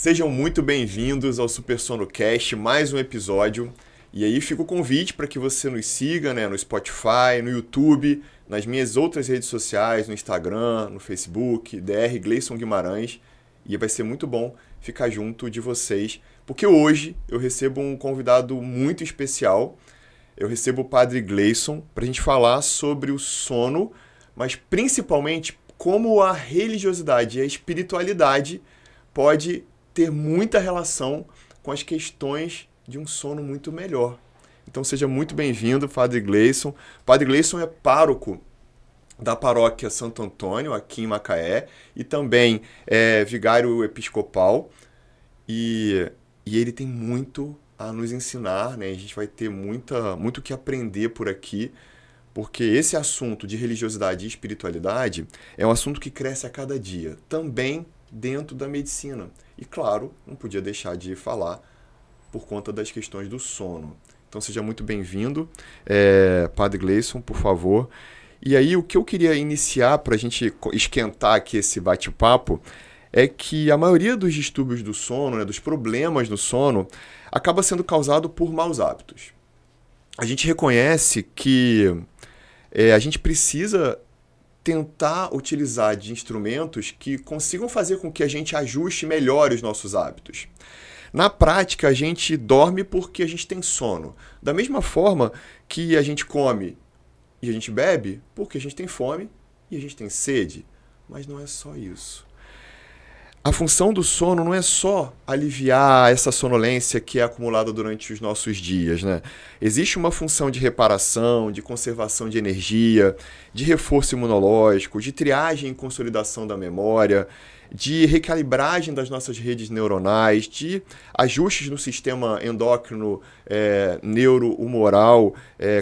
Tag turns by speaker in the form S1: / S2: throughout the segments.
S1: Sejam muito bem-vindos ao Super Sono Cast, mais um episódio. E aí fica o convite para que você nos siga, né, no Spotify, no YouTube, nas minhas outras redes sociais, no Instagram, no Facebook, DR Gleison Guimarães. E vai ser muito bom ficar junto de vocês, porque hoje eu recebo um convidado muito especial. Eu recebo o Padre Gleison para a gente falar sobre o sono, mas principalmente como a religiosidade e a espiritualidade pode ter muita relação com as questões de um sono muito melhor. Então seja muito bem-vindo, Padre Gleison. Padre Gleison é pároco da paróquia Santo Antônio, aqui em Macaé, e também é vigário episcopal, e ele tem muito a nos ensinar, né? A gente vai ter muito o que aprender por aqui, porque esse assunto de religiosidade e espiritualidade é um assunto que cresce a cada dia, também dentro da medicina. E claro, não podia deixar de falar por conta das questões do sono. Então seja muito bem-vindo, Padre Gleison, por favor. E aí o que eu queria iniciar para a gente esquentar aqui esse bate-papo é que a maioria dos distúrbios do sono, né, dos problemas no sono, acaba sendo causado por maus hábitos. A gente reconhece que a gente precisa tentar utilizar de instrumentos que consigam fazer com que a gente ajuste melhor os nossos hábitos. Na prática, a gente dorme porque a gente tem sono. Da mesma forma que a gente come e a gente bebe porque a gente tem fome e a gente tem sede. Mas não é só isso. A função do sono não é só aliviar essa sonolência que é acumulada durante os nossos dias, né? Existe uma função de reparação, de conservação de energia, de reforço imunológico, de triagem e consolidação da memória, de recalibragem das nossas redes neuronais, de ajustes no sistema endócrino, neurohumoral,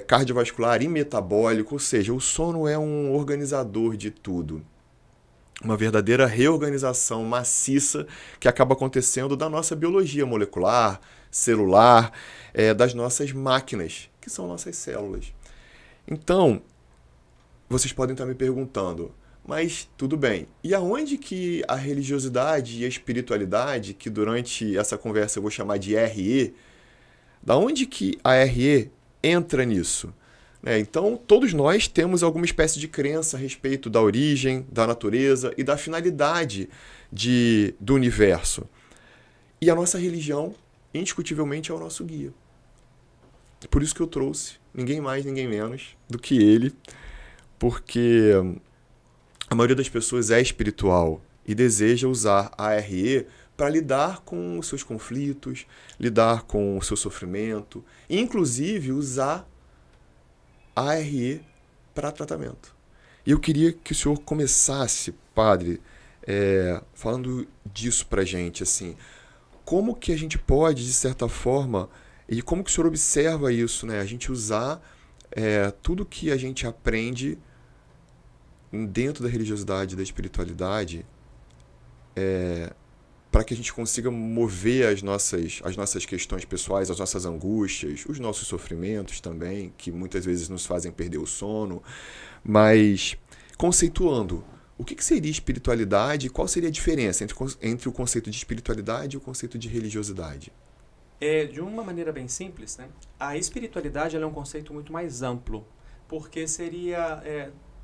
S1: cardiovascular e metabólico. Ou seja, o sono é um organizador de tudo. Uma verdadeira reorganização maciça que acaba acontecendo da nossa biologia molecular, celular, das nossas máquinas, que são nossas células. Então, vocês podem estar me perguntando, mas tudo bem, e aonde que a religiosidade e a espiritualidade, que durante essa conversa eu vou chamar de RE, da onde que a RE entra nisso? Então, todos nós temos alguma espécie de crença a respeito da origem, da natureza e da finalidade do universo. E a nossa religião, indiscutivelmente, é o nosso guia. Por isso que eu trouxe ninguém mais, ninguém menos do que ele, porque a maioria das pessoas é espiritual e deseja usar a RE para lidar com os seus conflitos, lidar com o seu sofrimento, e inclusive usar a RE para tratamento. E eu queria que o senhor começasse, padre, falando disso para a gente, assim, como que a gente pode, de certa forma, e como que o senhor observa isso, né? A gente usar tudo que a gente aprende dentro da religiosidade, da espiritualidade, para que a gente consiga mover as nossas questões pessoais, as nossas angústias, os nossos sofrimentos também, que muitas vezes nos fazem perder o sono, mas conceituando, o que seria espiritualidade e qual seria a diferença entre o conceito de espiritualidade e o conceito de religiosidade?
S2: De uma maneira bem simples, né? A espiritualidade ela é um conceito muito mais amplo, porque seria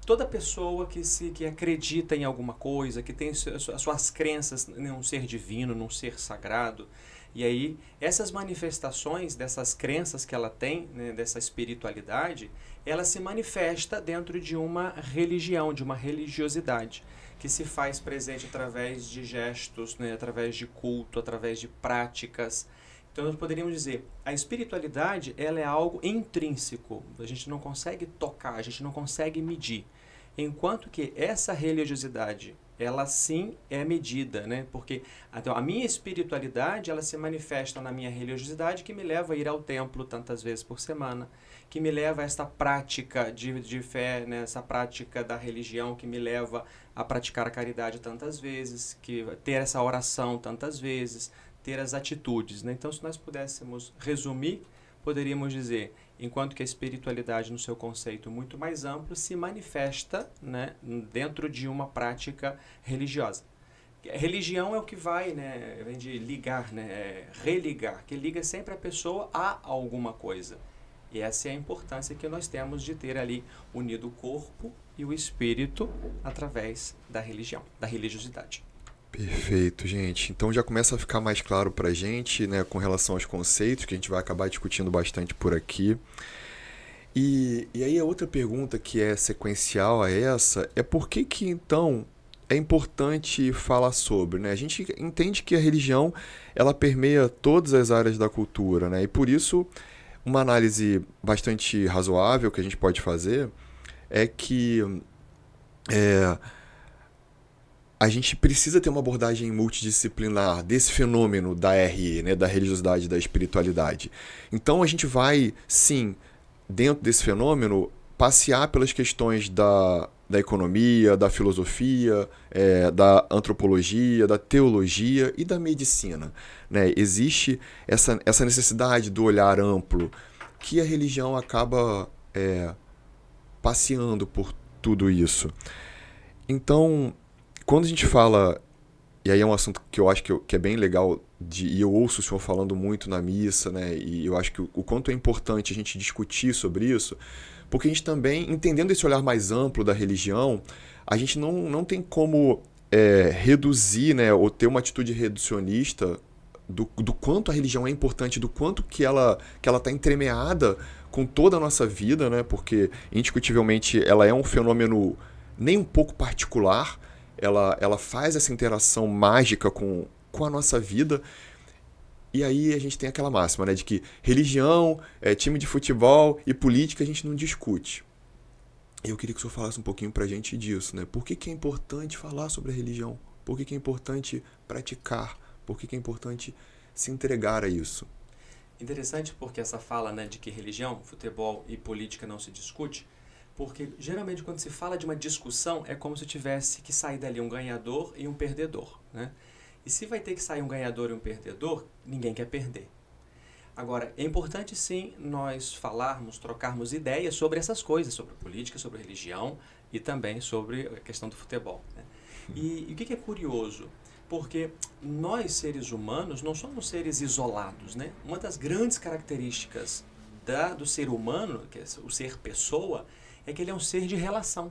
S2: toda pessoa que acredita em alguma coisa, que tem as suas crenças em um ser divino, num ser sagrado. E aí, essas manifestações dessas crenças que ela tem, né, dessa espiritualidade, ela se manifesta dentro de uma religião, de uma religiosidade, que se faz presente através de gestos, né, através de culto, através de práticas. Então, nós poderíamos dizer, a espiritualidade ela é algo intrínseco, a gente não consegue tocar, a gente não consegue medir. Enquanto que essa religiosidade, ela sim é medida, né? Porque então, a minha espiritualidade, ela se manifesta na minha religiosidade, que me leva a ir ao templo tantas vezes por semana, que me leva a esta prática de fé, né? Essa prática da religião, que me leva a praticar a caridade tantas vezes, que ter essa oração tantas vezes, ter as atitudes, né? Então, se nós pudéssemos resumir, poderíamos dizer, enquanto que a espiritualidade, no seu conceito muito mais amplo, se manifesta, né, dentro de uma prática religiosa. Religião é o que vai, né, vem de ligar, né, religar, que liga sempre a pessoa a alguma coisa. E essa é a importância que nós temos de ter ali unido o corpo e o espírito através da religião, da religiosidade.
S1: Perfeito, gente. Então já começa a ficar mais claro pra gente, né, com relação aos conceitos, que a gente vai acabar discutindo bastante por aqui. E aí a outra pergunta que é sequencial a essa é por que que então é importante falar sobre, né? A gente entende que a religião ela permeia todas as áreas da cultura, né? E por isso uma análise bastante razoável que a gente pode fazer é que a gente precisa ter uma abordagem multidisciplinar desse fenômeno da RE, né, da religiosidade e da espiritualidade. Então a gente vai, sim, dentro desse fenômeno, passear pelas questões da economia, da filosofia, da antropologia, da teologia e da medicina, né? Existe essa necessidade do olhar amplo que a religião acaba passeando por tudo isso. Então, quando a gente fala, e aí é um assunto que eu acho que é bem legal, e eu ouço o senhor falando muito na missa, né? E eu acho que o quanto é importante a gente discutir sobre isso, porque a gente também, entendendo esse olhar mais amplo da religião, a gente não tem como reduzir, né, ou ter uma atitude reducionista do quanto a religião é importante, do quanto que ela está entremeada com toda a nossa vida, né? Porque, indiscutivelmente, ela é um fenômeno nem um pouco particular, ela faz essa interação mágica com a nossa vida. E aí a gente tem aquela máxima, né, de que religião, time de futebol e política a gente não discute. E eu queria que o senhor falasse um pouquinho pra gente disso, né? Por que é importante falar sobre a religião? Por que é importante praticar? Por que é importante se entregar a isso?
S2: Interessante porque essa fala, né, de que religião, futebol e política não se discute, porque geralmente quando se fala de uma discussão é como se tivesse que sair dali um ganhador e um perdedor, né? E se vai ter que sair um ganhador e um perdedor, ninguém quer perder. Agora, é importante sim nós falarmos, trocarmos ideias sobre essas coisas, sobre política, sobre religião e também sobre a questão do futebol, né? E o que é curioso? Porque nós, seres humanos, não somos seres isolados, né? Uma das grandes características do ser humano, que é o ser pessoa, é que ele é um ser de relação.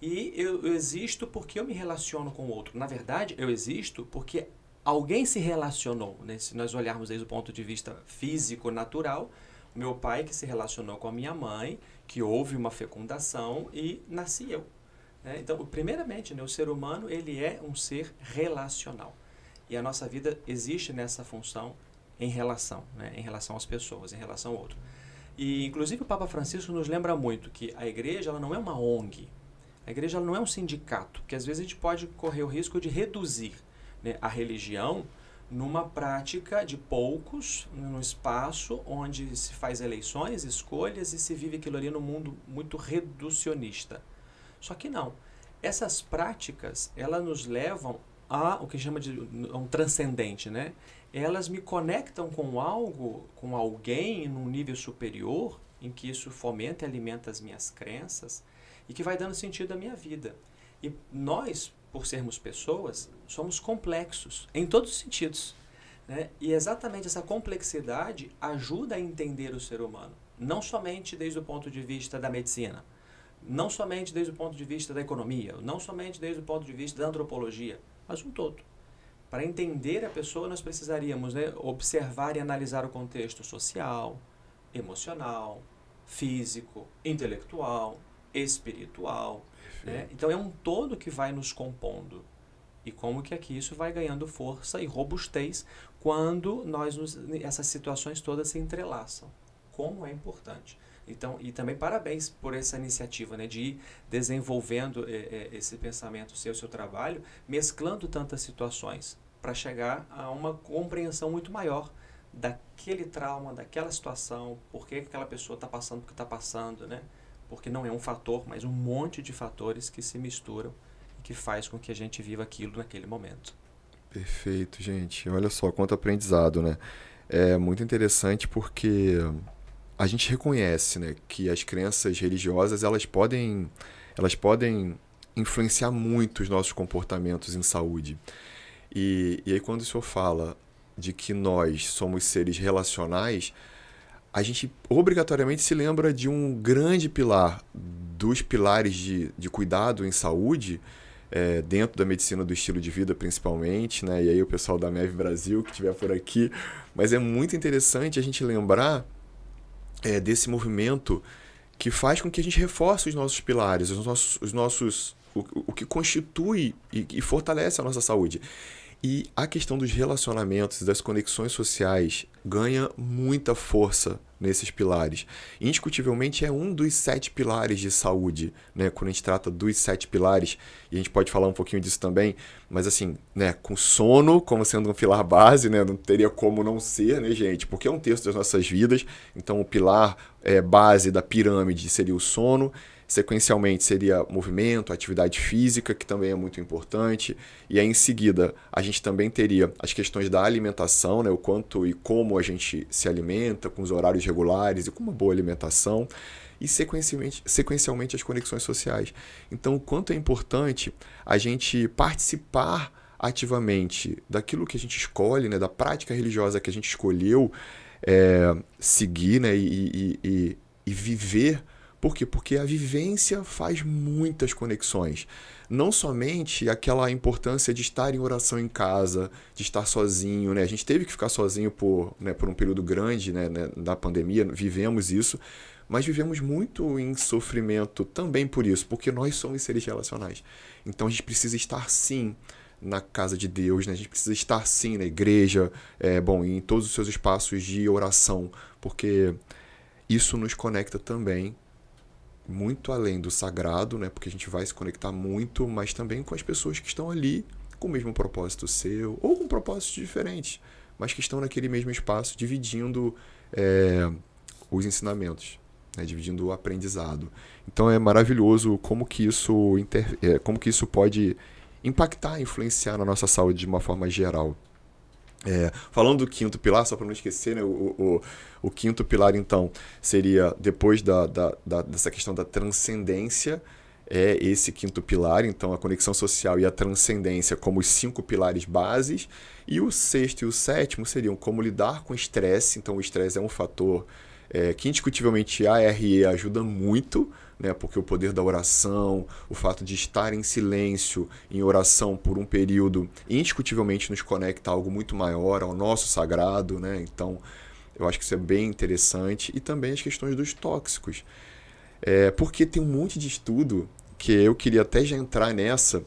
S2: E eu existo porque eu me relaciono com o outro. Na verdade, eu existo porque alguém se relacionou, né? Se nós olharmos desde o ponto de vista físico, natural, o meu pai que se relacionou com a minha mãe, que houve uma fecundação e nasci eu. Então, primeiramente, né, o ser humano ele é um ser relacional. E a nossa vida existe nessa função em relação, né, em relação às pessoas, em relação ao outro. E, inclusive, o Papa Francisco nos lembra muito que a igreja ela não é uma ONG. A igreja ela não é um sindicato, porque às vezes a gente pode correr o risco de reduzir, né, a religião numa prática de poucos, num espaço onde se faz eleições, escolhas e se vive aquilo ali num mundo muito reducionista. Só que não. Essas práticas, elas nos levam a o que chama de um transcendente, né? Elas me conectam com algo, com alguém num nível superior, em que isso fomenta e alimenta as minhas crenças e que vai dando sentido à minha vida. E nós, por sermos pessoas, somos complexos em todos os sentidos, né? E exatamente essa complexidade ajuda a entender o ser humano, não somente desde o ponto de vista da medicina, não somente desde o ponto de vista da economia, não somente desde o ponto de vista da antropologia, mas um todo. Para entender a pessoa, nós precisaríamos, né, observar e analisar o contexto social, emocional, físico, intelectual, espiritual, né? Então é um todo que vai nos compondo. E como que aqui isso vai ganhando força e robustez quando essas situações todas se entrelaçam. Como é importante. Então, e também parabéns por essa iniciativa, né, de ir desenvolvendo esse pensamento seu trabalho, mesclando tantas situações para chegar a uma compreensão muito maior daquele trauma, daquela situação, por que aquela pessoa está passando o que está passando, né? Porque não é um fator, mas um monte de fatores que se misturam e que faz com que a gente viva aquilo naquele momento.
S1: Perfeito, gente. Olha só quanto aprendizado, né? É muito interessante porque a gente reconhece, né, que as crenças religiosas elas podem influenciar muito os nossos comportamentos em saúde. E aí quando o senhor fala de que nós somos seres relacionais, a gente obrigatoriamente se lembra de um grande pilar, dos pilares de cuidado em saúde, dentro da medicina do estilo de vida principalmente, né? E aí o pessoal da MEV Brasil que estiver por aqui, mas é muito interessante a gente lembrar desse movimento que faz com que a gente reforce os nossos pilares, o que constitui e fortalece a nossa saúde. E a questão dos relacionamentos, das conexões sociais, ganha muita força nesses pilares. Indiscutivelmente é um dos 7 pilares de saúde, né? Quando a gente trata dos 7 pilares, e a gente pode falar um pouquinho disso também, mas assim, né? Com sono como sendo um pilar base, né? Não teria como não ser, né, gente? Porque é um terço das nossas vidas, então o pilar base da pirâmide seria o sono. Sequencialmente seria movimento, atividade física, que também é muito importante. E aí em seguida a gente também teria as questões da alimentação, né? O quanto e como a gente se alimenta, com os horários regulares e com uma boa alimentação. E sequencialmente as conexões sociais. Então o quanto é importante a gente participar ativamente daquilo que a gente escolhe, né? Da prática religiosa que a gente escolheu seguir, né? E viver. Por quê? Porque a vivência faz muitas conexões. Não somente aquela importância de estar em oração em casa, de estar sozinho, né? A gente teve que ficar sozinho por um período grande, né, da pandemia, vivemos isso, mas vivemos muito em sofrimento também por isso, porque nós somos seres relacionais. Então a gente precisa estar sim na casa de Deus, né? A gente precisa estar sim na igreja, em todos os seus espaços de oração, porque isso nos conecta também muito além do sagrado, né? Porque a gente vai se conectar muito, mas também com as pessoas que estão ali com o mesmo propósito seu, ou com propósitos diferentes, mas que estão naquele mesmo espaço, dividindo os ensinamentos, né? Dividindo o aprendizado. Então é maravilhoso como que isso pode impactar, influenciar na nossa saúde de uma forma geral. Falando do quinto pilar, só para não esquecer, né, o quinto pilar, então, seria, depois dessa questão da transcendência, esse quinto pilar, então, a conexão social e a transcendência como os 5 pilares bases, e o sexto e o sétimo seriam como lidar com o estresse. Então, o estresse é um fator que, indiscutivelmente, a ARE ajuda muito, né, porque o poder da oração, o fato de estar em silêncio, em oração por um período, indiscutivelmente nos conecta a algo muito maior, ao nosso sagrado, né? Então, eu acho que isso é bem interessante. E também as questões dos tóxicos. Porque tem um monte de estudo, que eu queria até já entrar nessa,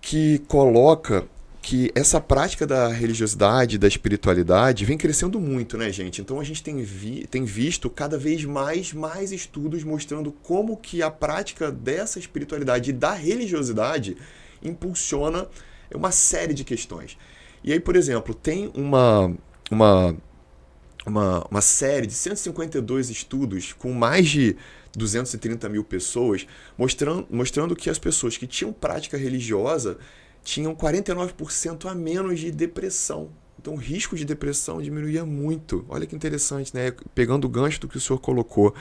S1: que coloca que essa prática da religiosidade, da espiritualidade, vem crescendo muito, né, gente? Então a gente tem visto cada vez mais estudos mostrando como que a prática dessa espiritualidade e da religiosidade impulsiona uma série de questões. E aí, por exemplo, tem uma série de 152 estudos com mais de 230 mil pessoas, mostrando que as pessoas que tinham prática religiosa tinham 49% a menos de depressão. Então o risco de depressão diminuía muito. Olha que interessante, né? Pegando o gancho do que o senhor colocou.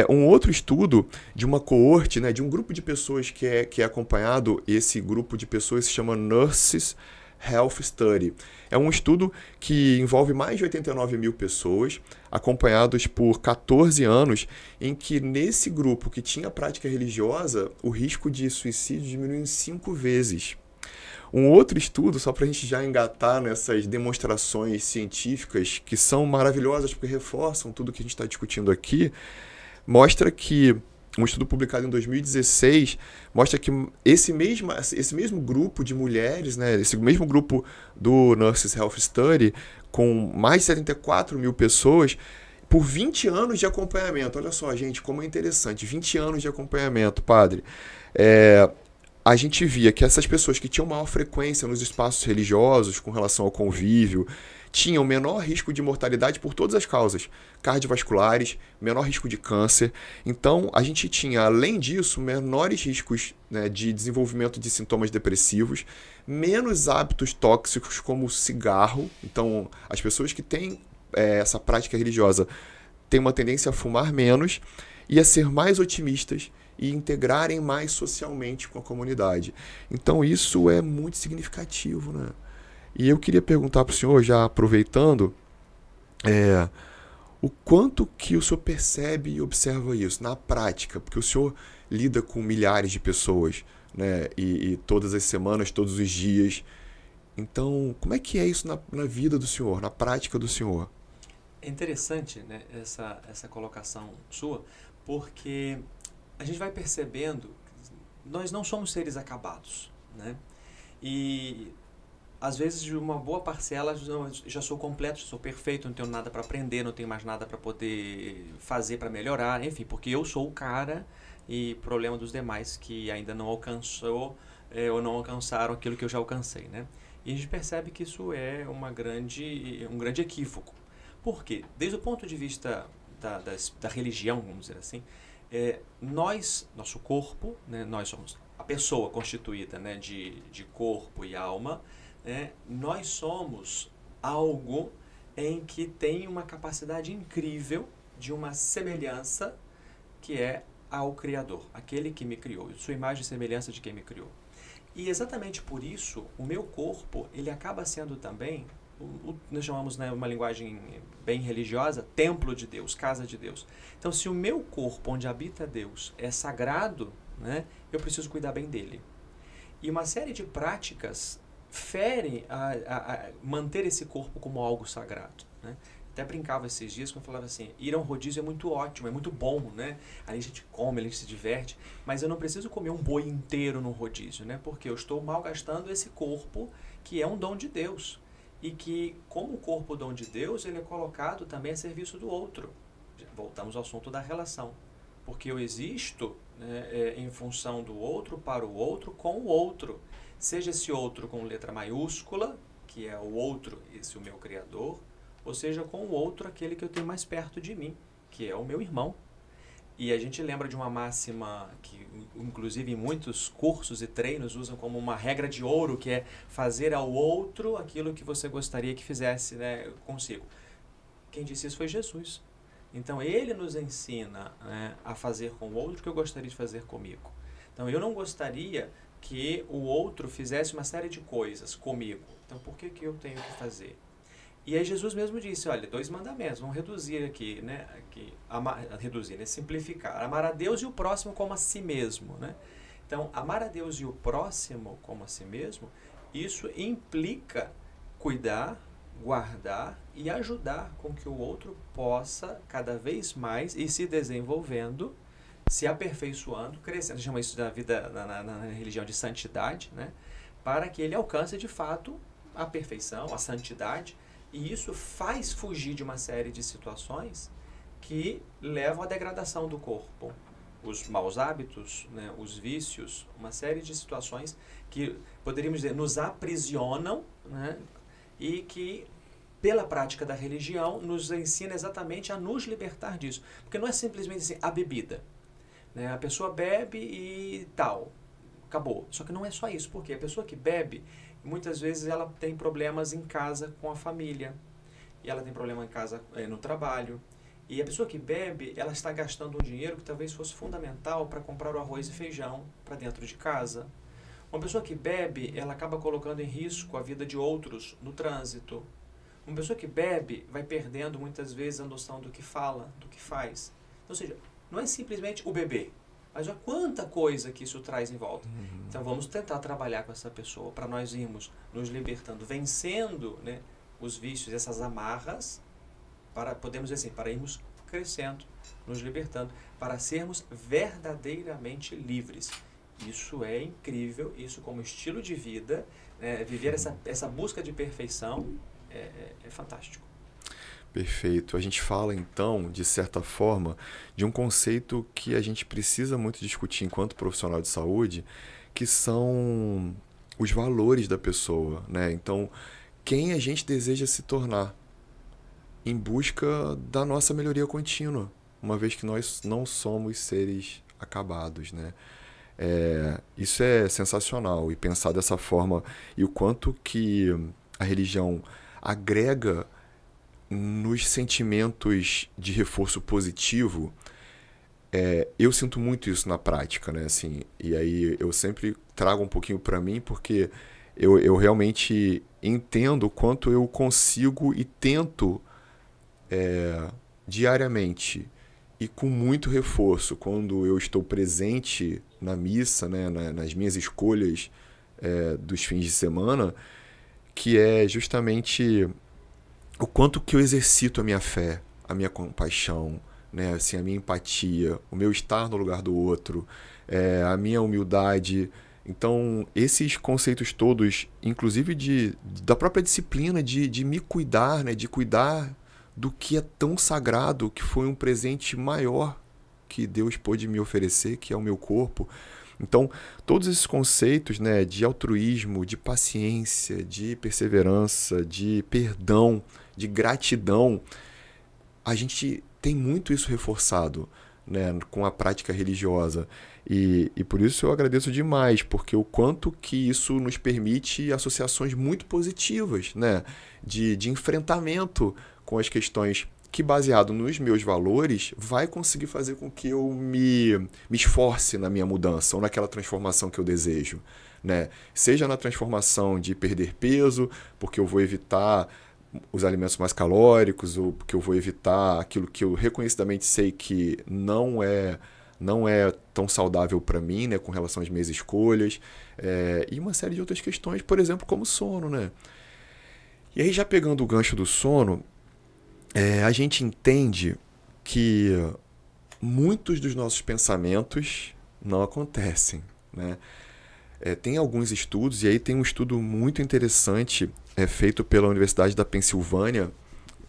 S1: Um outro estudo de uma coorte, né, de um grupo de pessoas que é acompanhado, esse grupo de pessoas se chama Nurses Health Study. É um estudo que envolve mais de 89 mil pessoas, acompanhados por 14 anos, em que nesse grupo que tinha prática religiosa, o risco de suicídio diminuiu em 5 vezes. Um outro estudo, só para a gente já engatar nessas demonstrações científicas que são maravilhosas porque reforçam tudo que a gente está discutindo aqui, mostra que, um estudo publicado em 2016, mostra que esse mesmo grupo de mulheres, né, esse mesmo grupo do Nurses Health Study, com mais de 74 mil pessoas, por 20 anos de acompanhamento. Olha só, gente, como é interessante, 20 anos de acompanhamento, padre. A gente via que essas pessoas que tinham maior frequência nos espaços religiosos com relação ao convívio tinham menor risco de mortalidade por todas as causas cardiovasculares, menor risco de câncer. Então, a gente tinha, além disso, menores riscos, né, de desenvolvimento de sintomas depressivos, menos hábitos tóxicos como o cigarro. Então, as pessoas que têm essa prática religiosa têm uma tendência a fumar menos e a ser mais otimistas e integrarem mais socialmente com a comunidade. Então isso é muito significativo, né? E eu queria perguntar para o senhor, já aproveitando, o quanto que o senhor percebe e observa isso na prática, porque o senhor lida com milhares de pessoas, né? E todas as semanas, todos os dias. Então, como é que é isso na vida do senhor, na prática do senhor?
S2: É interessante, né, essa colocação sua, porque a gente vai percebendo que nós não somos seres acabados, né? E às vezes de uma boa parcela já sou completo, já sou perfeito, não tenho nada para aprender, não tenho mais nada para poder fazer para melhorar, enfim, porque eu sou o cara e problema dos demais que ainda não alcançou ou não alcançaram aquilo que eu já alcancei, né? E a gente percebe que isso é um grande equívoco. Por quê? Desde o ponto de vista da religião, vamos dizer assim, nosso corpo, né, nós somos a pessoa constituída, né, de corpo e alma, né, nós somos algo em que tem uma capacidade incrível de uma semelhança que é ao Criador, aquele que me criou, sua imagem e semelhança de quem me criou. E exatamente por isso, o meu corpo, ele acaba sendo também, nós chamamos, né, uma linguagem bem religiosa, templo de Deus, casa de Deus. Então, se o meu corpo, onde habita Deus, é sagrado, né, eu preciso cuidar bem dele. E uma série de práticas ferem a manter esse corpo como algo sagrado, né? Até brincava esses dias quando eu falava assim, ir a um rodízio é muito ótimo, é muito bom, né? Ali a gente come, a gente se diverte, mas eu não preciso comer um boi inteiro no rodízio, né? Porque eu estou malgastando esse corpo que é um dom de Deus. E que, como o corpo dom de Deus, ele é colocado também a serviço do outro. Voltamos ao assunto da relação. Porque eu existo, né, em função do outro, para o outro, com o outro. Seja esse outro com letra maiúscula, que é o outro, esse o meu Criador, ou seja, com o outro, aquele que eu tenho mais perto de mim, que é o meu irmão. E a gente lembra de uma máxima que, inclusive, em muitos cursos e treinos usam como uma regra de ouro, que é fazer ao outro aquilo que você gostaria que fizesse, né, consigo. Quem disse isso foi Jesus. Então, ele nos ensina, né, a fazer com o outro o que eu gostaria de fazer comigo. Então, eu não gostaria que o outro fizesse uma série de coisas comigo. Então, por que eu tenho que fazer? E aí Jesus mesmo disse, olha, 2 mandamentos, vamos reduzir aqui, né? Reduzir, né? Simplificar. Amar a Deus e o próximo como a si mesmo, né? Então, amar a Deus e o próximo como a si mesmo, isso implica cuidar, guardar e ajudar com que o outro possa cada vez mais ir se desenvolvendo, se aperfeiçoando, crescendo. A gente chama isso da vida na religião de santidade, né? Para que ele alcance de fato a perfeição, a santidade. E isso faz fugir de uma série de situações que levam à degradação do corpo. Os maus hábitos, né, os vícios, uma série de situações que, poderíamos dizer, nos aprisionam, né, e que, pela prática da religião, nos ensina exatamente a nos libertar disso. Porque não é simplesmente assim, a bebida. Né, a pessoa bebe e tal, acabou. Só que não é só isso, porque a pessoa que bebe, muitas vezes ela tem problemas em casa com a família, e ela tem problema em casa, no trabalho, e a pessoa que bebe, ela está gastando um dinheiro que talvez fosse fundamental para comprar o arroz e feijão para dentro de casa. Uma pessoa que bebe, ela acaba colocando em risco a vida de outros no trânsito. Uma pessoa que bebe vai perdendo muitas vezes a noção do que fala, do que faz. Ou seja, não é simplesmente o beber, mas olha quanta coisa que isso traz em volta. Então vamos tentar trabalhar com essa pessoa para nós irmos nos libertando, vencendo, né, os vícios, essas amarras, para, podemos dizer assim, para irmos crescendo, nos libertando, para sermos verdadeiramente livres. Isso é incrível, isso como estilo de vida, viver essa busca de perfeição é fantástico.
S1: Perfeito. A gente fala, então, de certa forma, de um conceito que a gente precisa muito discutir enquanto profissional de saúde, que são os valores da pessoa, né? Então, quem a gente deseja se tornar em busca da nossa melhoria contínua, uma vez que nós não somos seres acabados, né? Isso é sensacional, e pensar dessa forma, e o quanto que a religião agrega nos sentimentos de reforço positivo, eu sinto muito isso na prática, né? Assim, e aí eu sempre trago um pouquinho para mim, porque eu realmente entendo o quanto eu consigo e tento diariamente e com muito reforço quando eu estou presente na missa, né, nas minhas escolhas dos fins de semana, que é justamente o quanto que eu exercito a minha fé, a minha compaixão, né, assim, a minha empatia, o meu estar no lugar do outro, a minha humildade. Então, esses conceitos todos, inclusive da própria disciplina de me cuidar, né, de cuidar do que é tão sagrado, que foi um presente maior que Deus pôde me oferecer, que é o meu corpo. Então, todos esses conceitos, né, de altruísmo, de paciência, de perseverança, de perdão, de gratidão, a gente tem muito isso reforçado, né, com a prática religiosa. E por isso eu agradeço demais, porque o quanto que isso nos permite associações muito positivas, né, de enfrentamento com as questões que, baseado nos meus valores, vai conseguir fazer com que eu me esforce na minha mudança ou naquela transformação que eu desejo, né? Seja na transformação de perder peso, porque eu vou evitar os alimentos mais calóricos, ou porque eu vou evitar aquilo que eu reconhecidamente sei que não é tão saudável para mim, né, com relação às minhas escolhas, e uma série de outras questões, por exemplo, como sono, né? E aí, já pegando o gancho do sono, a gente entende que muitos dos nossos pensamentos não acontecem, né? Tem alguns estudos, e aí tem um estudo muito interessante feito pela Universidade da Pensilvânia,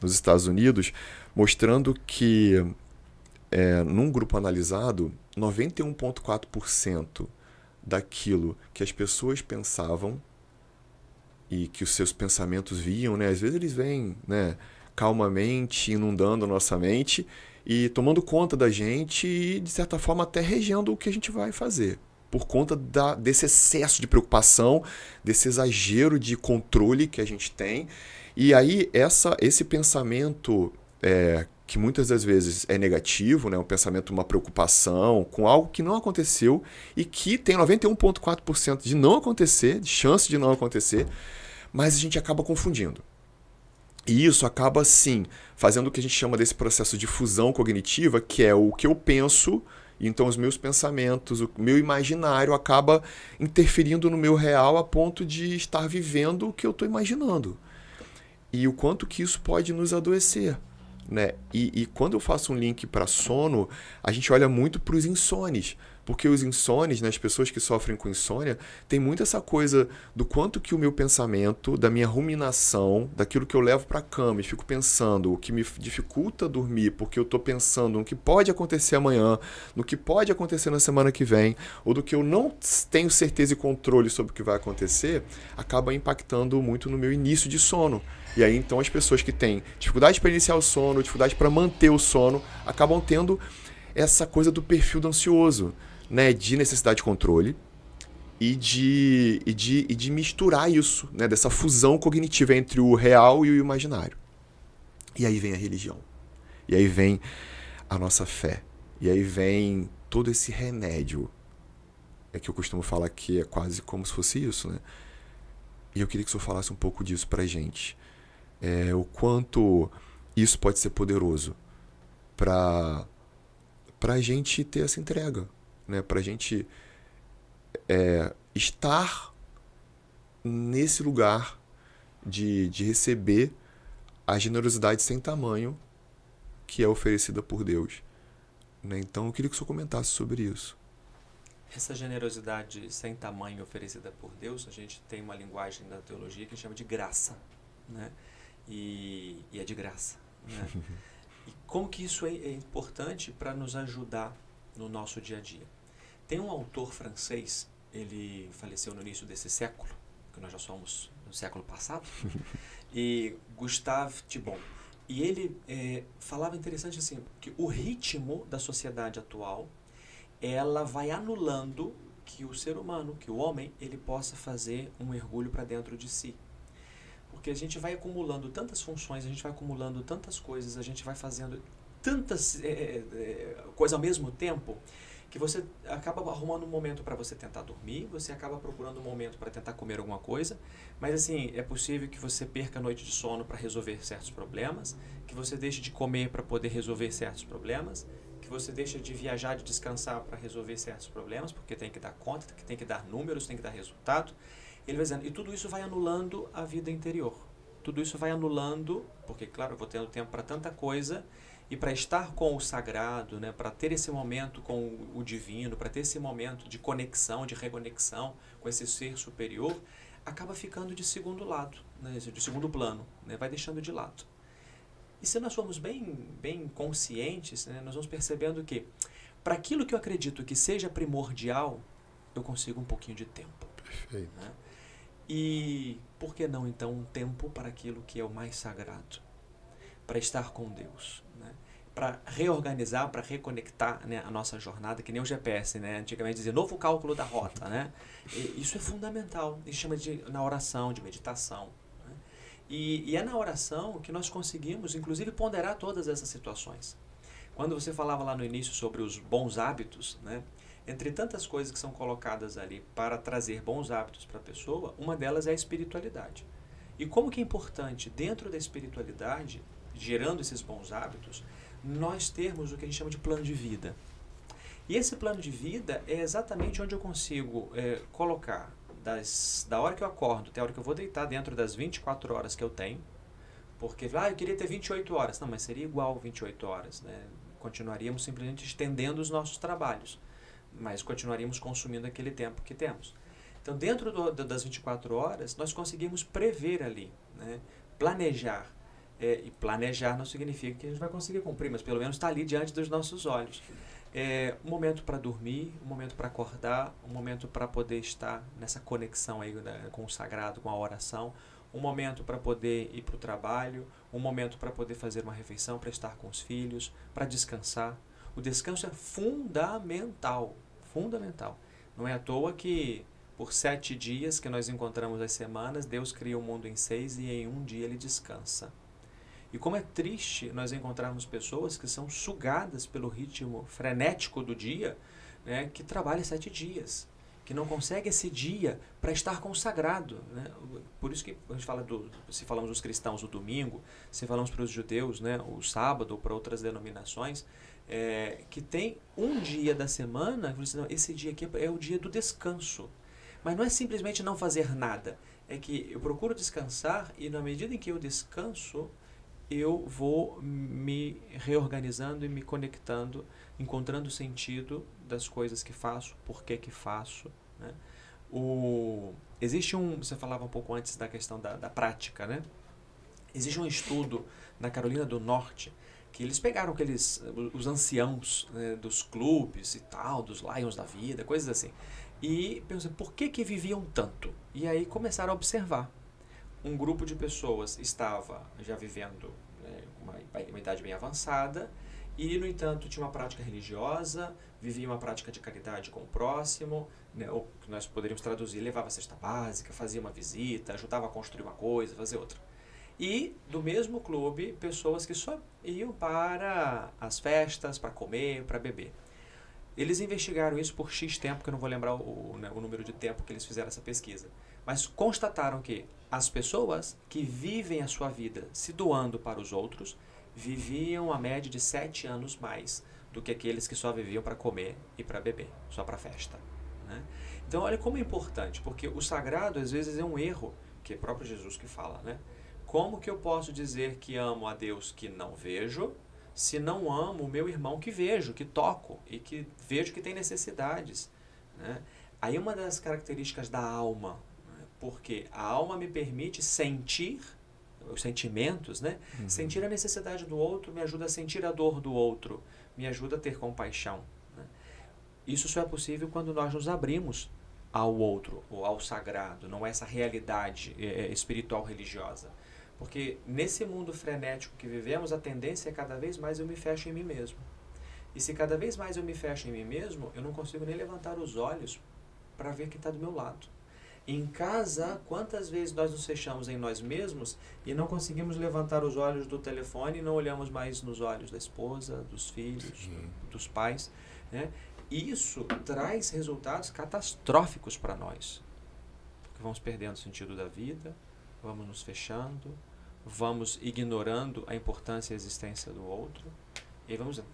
S1: nos Estados Unidos, mostrando que, num grupo analisado, 91,4% daquilo que as pessoas pensavam e que os seus pensamentos viam, né? Às vezes eles vêm, né, calmamente, inundando a nossa mente e tomando conta da gente e, de certa forma, até regendo o que a gente vai fazer. Por conta desse excesso de preocupação, desse exagero de controle que a gente tem. E aí, esse pensamento, que muitas das vezes é negativo, né? Um pensamento, uma preocupação com algo que não aconteceu e que tem 91,4% de não acontecer, de chance de não acontecer, mas a gente acaba confundindo. E isso acaba, sim, fazendo o que a gente chama desse processo de fusão cognitiva, que é o que eu penso. Então, os meus pensamentos, o meu imaginário acaba interferindo no meu real a ponto de estar vivendo o que eu estou imaginando. E o quanto que isso pode nos adoecer, né? E quando eu faço um link para sono, a gente olha muito para os insones. Porque os insones, né, as pessoas que sofrem com insônia, tem muito essa coisa do quanto que o meu pensamento, da minha ruminação, daquilo que eu levo para a cama e fico pensando, o que me dificulta dormir, porque eu estou pensando no que pode acontecer amanhã, no que pode acontecer na semana que vem, ou do que eu não tenho certeza e controle sobre o que vai acontecer, acaba impactando muito no meu início de sono. E aí, então, as pessoas que têm dificuldade para iniciar o sono, dificuldade para manter o sono, acabam tendo essa coisa do perfil do ansioso, né, de necessidade de controle e de misturar isso, né, dessa fusão cognitiva entre o real e o imaginário. E aí vem a religião. E aí vem a nossa fé. E aí vem todo esse remédio. É que eu costumo falar que é quase como se fosse isso, né? E eu queria que o senhor falasse um pouco disso pra gente. O quanto isso pode ser poderoso pra gente ter essa entrega, né? Pra gente estar nesse lugar de receber a generosidade sem tamanho que é oferecida por Deus, né? Então eu queria que o senhor comentasse sobre isso.
S2: Essa generosidade sem tamanho oferecida por Deus, a gente tem uma linguagem da teologia que chama de graça, né? E é de graça, né? E como que isso é importante para nos ajudar no nosso dia a dia? Tem um autor francês, ele faleceu no início desse século, que nós já somos no século passado, e Gustave Thibon. E ele falava interessante assim, que o ritmo da sociedade atual, ela vai anulando que o ser humano, que o homem, ele possa fazer um mergulho para dentro de si. Porque a gente vai acumulando tantas funções, a gente vai acumulando tantas coisas, a gente vai fazendo tantas coisas ao mesmo tempo, que você acaba arrumando um momento para você tentar dormir, você acaba procurando um momento para tentar comer alguma coisa, mas assim, é possível que você perca a noite de sono para resolver certos problemas, que você deixe de comer para poder resolver certos problemas, que você deixa de viajar, de descansar para resolver certos problemas, porque tem que dar conta, tem que dar números, tem que dar resultado. Ele vai dizendo, e tudo isso vai anulando a vida interior. Tudo isso vai anulando, porque claro, eu vou tendo tempo para tanta coisa, e para estar com o sagrado, né, para ter esse momento com o divino, para ter esse momento de conexão, de reconexão com esse ser superior, acaba ficando de segundo lado, né, de segundo plano, né, vai deixando de lado. E se nós formos bem conscientes, né, nós vamos percebendo que para aquilo que eu acredito que seja primordial, eu consigo um pouquinho de tempo.
S1: Perfeito.
S2: Né? E por que não então um tempo para aquilo que é o mais sagrado? Para estar com Deus, né? Para reorganizar, para reconectar, né, a nossa jornada, que nem o GPS, né? Antigamente dizia novo cálculo da rota, né? E isso é fundamental, isso chama de na oração, de meditação, né? E é na oração que nós conseguimos, inclusive, ponderar todas essas situações. Quando você falava lá no início sobre os bons hábitos, né? Entre tantas coisas que são colocadas ali para trazer bons hábitos para a pessoa, uma delas é a espiritualidade. E como que é importante, dentro da espiritualidade, gerando esses bons hábitos, nós termos o que a gente chama de plano de vida. E esse plano de vida é exatamente onde eu consigo colocar, da hora que eu acordo até a hora que eu vou deitar, dentro das 24 horas que eu tenho, porque, eu queria ter 28 horas. Não, mas seria igual 28 horas, né? Continuaríamos simplesmente estendendo os nossos trabalhos, mas continuaríamos consumindo aquele tempo que temos. Então, dentro das 24 horas, nós conseguimos prever ali, né? Planejar. E planejar não significa que a gente vai conseguir cumprir, mas pelo menos está ali diante dos nossos olhos. Um momento para dormir, um momento para acordar, um momento para poder estar nessa conexão aí, né, com o sagrado, com a oração, um momento para poder ir para o trabalho, um momento para poder fazer uma refeição, para estar com os filhos, para descansar. O descanso é fundamental, fundamental. Não é à toa que por 7 dias que nós encontramos as semanas, Deus cria o mundo em 6 e em um dia Ele descansa. E como é triste nós encontrarmos pessoas que são sugadas pelo ritmo frenético do dia, né, que trabalham 7 dias, que não consegue esse dia para estar com o sagrado, né? Por isso que a gente fala se falamos dos cristãos o domingo, se falamos para os judeus, né, o sábado, ou para outras denominações, que tem um dia da semana, esse dia aqui é o dia do descanso. Mas não é simplesmente não fazer nada, é que eu procuro descansar e na medida em que eu descanso, eu vou me reorganizando e me conectando, encontrando o sentido das coisas que faço, por que faço, né? Existe você falava um pouco antes da questão da prática, né? Existe um estudo na Carolina do Norte, que eles pegaram os anciãos, né, dos clubes e tal, dos Lions da vida, coisas assim, e pensaram, por que viviam tanto? E aí começaram a observar. Um grupo de pessoas estava já vivendo uma idade bem avançada e, no entanto, tinha uma prática religiosa, vivia uma prática de caridade com o próximo, né, ou que nós poderíamos traduzir, levava a cesta básica, fazia uma visita, ajudava a construir uma coisa, fazer outra. E, do mesmo clube, pessoas que só iam para as festas, para comer, para beber. Eles investigaram isso por X tempo, que eu não vou lembrar o número de tempo que eles fizeram essa pesquisa. Mas constataram que as pessoas que vivem a sua vida se doando para os outros viviam a média de 7 anos mais do que aqueles que só viviam para comer e para beber, só para festa, né? Então, olha como é importante, porque o sagrado às vezes é um erro, que é o próprio Jesus que fala, né? Como que eu posso dizer que amo a Deus que não vejo, se não amo o meu irmão que vejo, que toco e que vejo que tem necessidades, né? Aí uma das características da alma, né? Porque a alma me permite sentir os sentimentos, né? Uhum. Sentir a necessidade do outro me ajuda a sentir a dor do outro, me ajuda a ter compaixão, né? Isso só é possível quando nós nos abrimos ao outro, ou ao sagrado, não essa realidade espiritual religiosa. Porque nesse mundo frenético que vivemos, a tendência é cada vez mais eu me fecho em mim mesmo. E se cada vez mais eu me fecho em mim mesmo, eu não consigo nem levantar os olhos para ver quem está do meu lado. Em casa, quantas vezes nós nos fechamos em nós mesmos e não conseguimos levantar os olhos do telefone e não olhamos mais nos olhos da esposa, dos filhos, dos pais, né? Isso traz resultados catastróficos para nós. Porque vamos perdendo o sentido da vida, vamos nos fechando, vamos ignorando a importância e a existência do outro.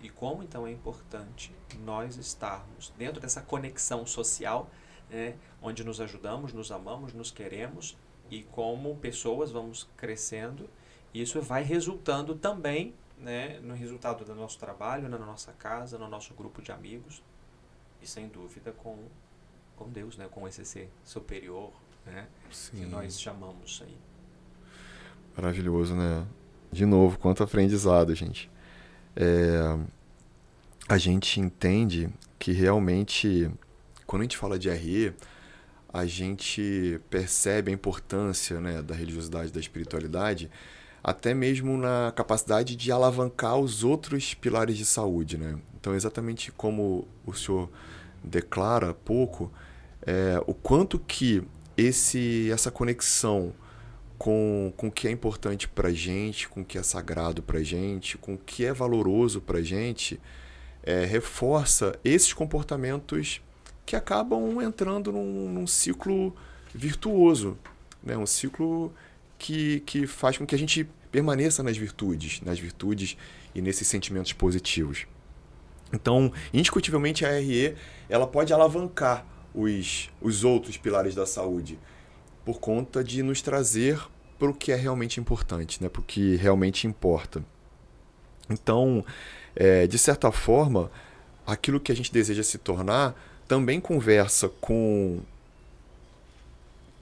S2: E como então é importante nós estarmos dentro dessa conexão social, né, onde nos ajudamos, nos amamos, nos queremos, e como pessoas vamos crescendo. Isso vai resultando também, né, no resultado do nosso trabalho, na nossa casa, no nosso grupo de amigos, e sem dúvida com Deus, né, com esse ser superior, né, que nós chamamos aí.
S1: Maravilhoso, né? De novo, quanto aprendizado, gente. A gente entende que realmente, quando a gente fala de RE, a gente percebe a importância, né, da religiosidade, da espiritualidade, até mesmo na capacidade de alavancar os outros pilares de saúde, né? Então, exatamente como o senhor declara há pouco, o quanto que essa conexão com o que é importante para a gente, com o que é sagrado para a gente, com o que é valoroso para a gente, reforça esses comportamentos que acabam entrando num ciclo virtuoso, né? Um ciclo que faz com que a gente permaneça nas virtudes e nesses sentimentos positivos. Então, indiscutivelmente, a RE ela pode alavancar os outros pilares da saúde, por conta de nos trazer para o que é realmente importante, né? Para o que realmente importa. Então, de certa forma, aquilo que a gente deseja se tornar também conversa com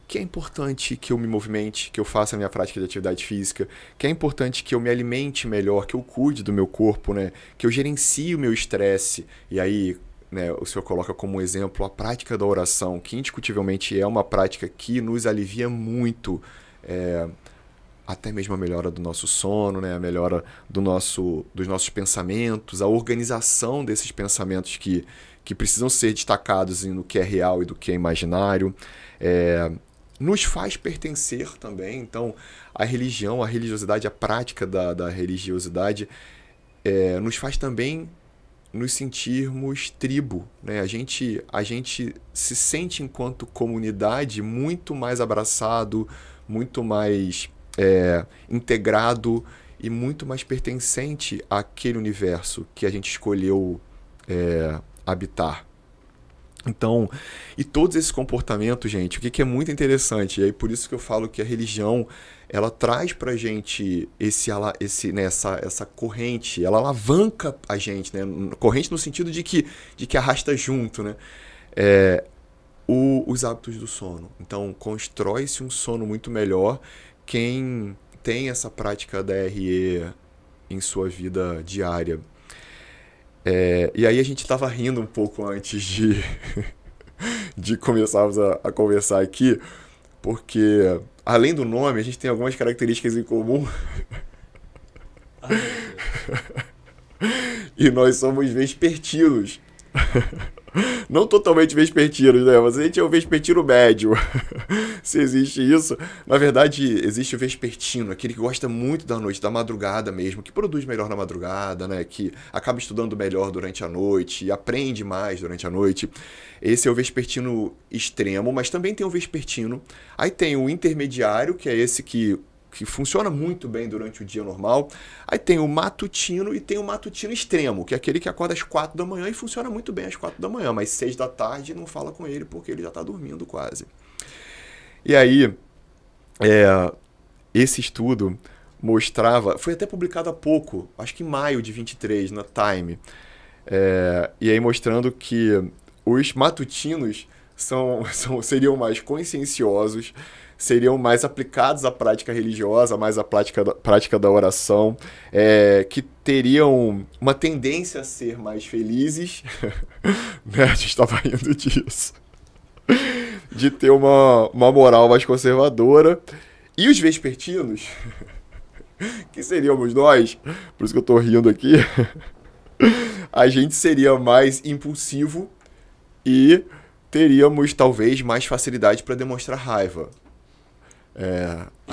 S1: que é importante que eu me movimente, que eu faça a minha prática de atividade física, que é importante que eu me alimente melhor, que eu cuide do meu corpo, né? Que eu gerencie o meu estresse. E aí, né, o senhor coloca como exemplo a prática da oração, que indiscutivelmente é uma prática que nos alivia muito, até mesmo a melhora do nosso sono, né, a melhora dos nossos pensamentos, a organização desses pensamentos que precisam ser destacados no que é real e do que é imaginário. Nos faz pertencer também. Então, a religião, a religiosidade, a prática da religiosidade nos faz também nos sentirmos tribo, né? A gente se sente enquanto comunidade muito mais abraçado, muito mais integrado e muito mais pertencente àquele universo que a gente escolheu habitar. Então, e todos esses comportamentos, gente, o que é muito interessante, e aí por isso que eu falo que a religião, ela traz pra gente essa corrente, ela alavanca a gente, né? Corrente no sentido de que arrasta junto, né? Os hábitos do sono. Então, constrói-se um sono muito melhor quem tem essa prática da RE em sua vida diária. E aí a gente estava rindo um pouco antes de começarmos a conversar aqui, porque além do nome, a gente tem algumas características em comum. E nós somos vespertinos. Não totalmente vespertinos, né? Mas a gente é o vespertino médio. Se existe isso. Na verdade, existe o vespertino, aquele que gosta muito da noite, da madrugada mesmo, que produz melhor na madrugada, né? Que acaba estudando melhor durante a noite, aprende mais durante a noite. Esse é o vespertino extremo, mas também tem o vespertino. Aí tem o intermediário, que é esse que funciona muito bem durante o dia normal. Aí tem o matutino e tem o matutino extremo, que é aquele que acorda às 4 da manhã e funciona muito bem às 4 da manhã, mas 6 da tarde não fala com ele porque ele já está dormindo quase. E aí, esse estudo mostrava, foi até publicado há pouco, acho que em maio de 23, na Time, e aí mostrando que os matutinos seriam mais conscienciosos, seriam mais aplicados à prática religiosa, mais à prática da oração, que teriam uma tendência a ser mais felizes, né? A gente estava rindo disso, de ter uma moral mais conservadora, e os vespertinos, que seríamos nós, por isso que eu estou rindo aqui, a gente seria mais impulsivo e teríamos talvez mais facilidade para demonstrar raiva.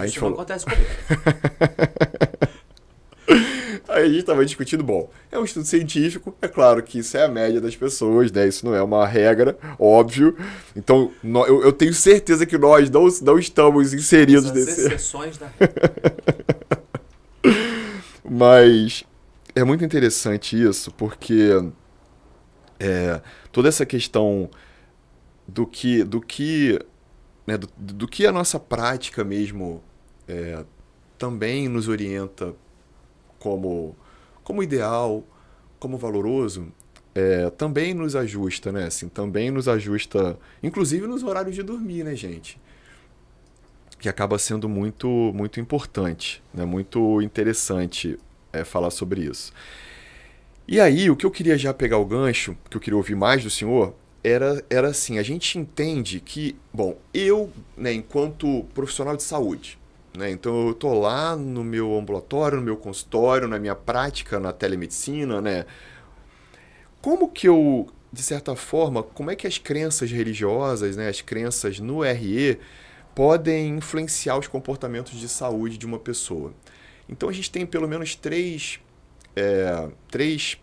S2: Isso não acontece comigo.
S1: Aí a gente estava discutindo, bom, é um estudo científico, é claro que isso é a média das pessoas, né? Isso não é uma regra, óbvio. Então, eu tenho certeza que nós não estamos inseridos
S2: As
S1: nesse...
S2: exceções da regra.
S1: Mas é muito interessante isso, porque toda essa questão do que a nossa prática mesmo também nos orienta como ideal, como valoroso, também nos ajusta, né? Assim, também nos ajusta, inclusive nos horários de dormir, né, gente? Que acaba sendo muito, muito importante, né? Muito interessante falar sobre isso. E aí, o que eu queria já pegar o gancho, que eu queria ouvir mais do senhor, era assim, a gente entende que, bom, eu, né, enquanto profissional de saúde, né, então eu tô lá no meu ambulatório, no meu consultório, na minha prática na telemedicina, né, como que eu, de certa forma, como é que as crenças religiosas, né, as crenças no RE podem influenciar os comportamentos de saúde de uma pessoa? Então a gente tem pelo menos três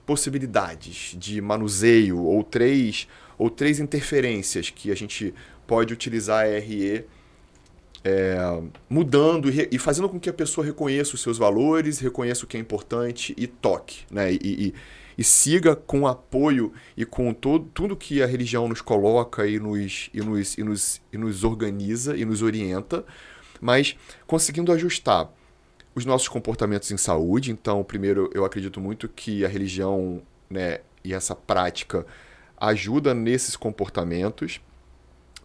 S1: possibilidades de manuseio ou três interferências que a gente pode utilizar a RE mudando e fazendo com que a pessoa reconheça os seus valores, reconheça o que é importante e toque, né? E siga com apoio e com tudo que a religião nos coloca e nos organiza e nos orienta, mas conseguindo ajustar os nossos comportamentos em saúde. Então, primeiro, eu acredito muito que a religião, né, e essa prática ajuda nesses comportamentos.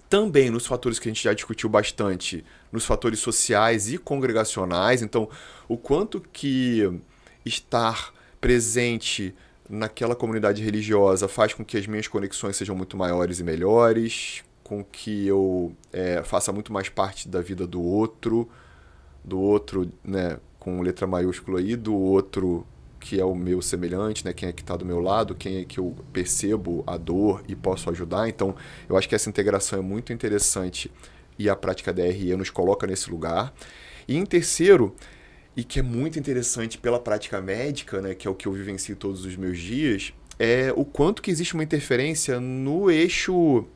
S1: Também nos fatores que a gente já discutiu bastante, nos fatores sociais e congregacionais. Então, o quanto que estar presente naquela comunidade religiosa faz com que as minhas conexões sejam muito maiores e melhores, com que eu faça muito mais parte da vida do outro, né, com letra maiúscula aí, do outro que é o meu semelhante, né, quem é que está do meu lado, quem é que eu percebo a dor e posso ajudar. Então, eu acho que essa integração é muito interessante e a prática da RE nos coloca nesse lugar. E em terceiro, e que é muito interessante pela prática médica, né, que é o que eu vivencio todos os meus dias, é o quanto que existe uma interferência no eixo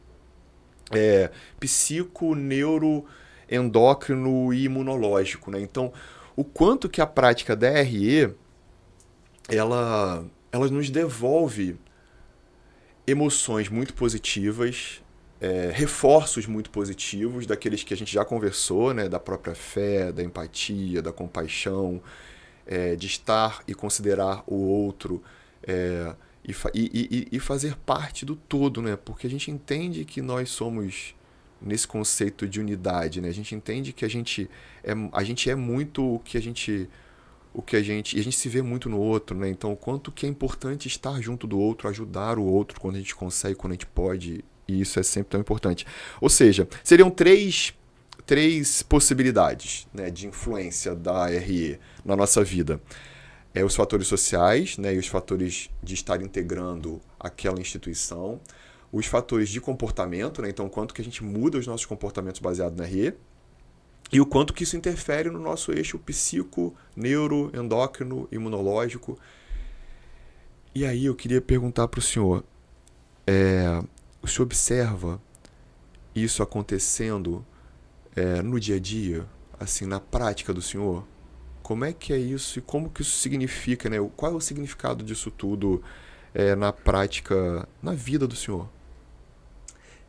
S1: psico, neuro, endócrino e imunológico, né? Então, o quanto que a prática da RE ela nos devolve emoções muito positivas, reforços muito positivos daqueles que a gente já conversou, né? Da própria fé, da empatia, da compaixão, de estar e considerar o outro e fazer parte do todo, né? Porque a gente entende que nós somos nesse conceito de unidade, né? A gente entende que a gente é muito e a gente se vê muito no outro, né? Então, o quanto que é importante estar junto do outro, ajudar o outro quando a gente consegue, quando a gente pode, e isso é sempre tão importante. Ou seja, seriam três possibilidades, né, de influência da RE na nossa vida. Os fatores sociais, né, e os fatores de estar integrando aquela instituição, os fatores de comportamento, né, então o quanto que a gente muda os nossos comportamentos baseados na RE, e o quanto que isso interfere no nosso eixo psico, neuro, endócrino, imunológico. E aí eu queria perguntar para o senhor, o senhor observa isso acontecendo no dia a dia, assim, na prática do senhor? Como é que é isso e como que isso significa, né? Qual é o significado disso tudo na prática, na vida do senhor?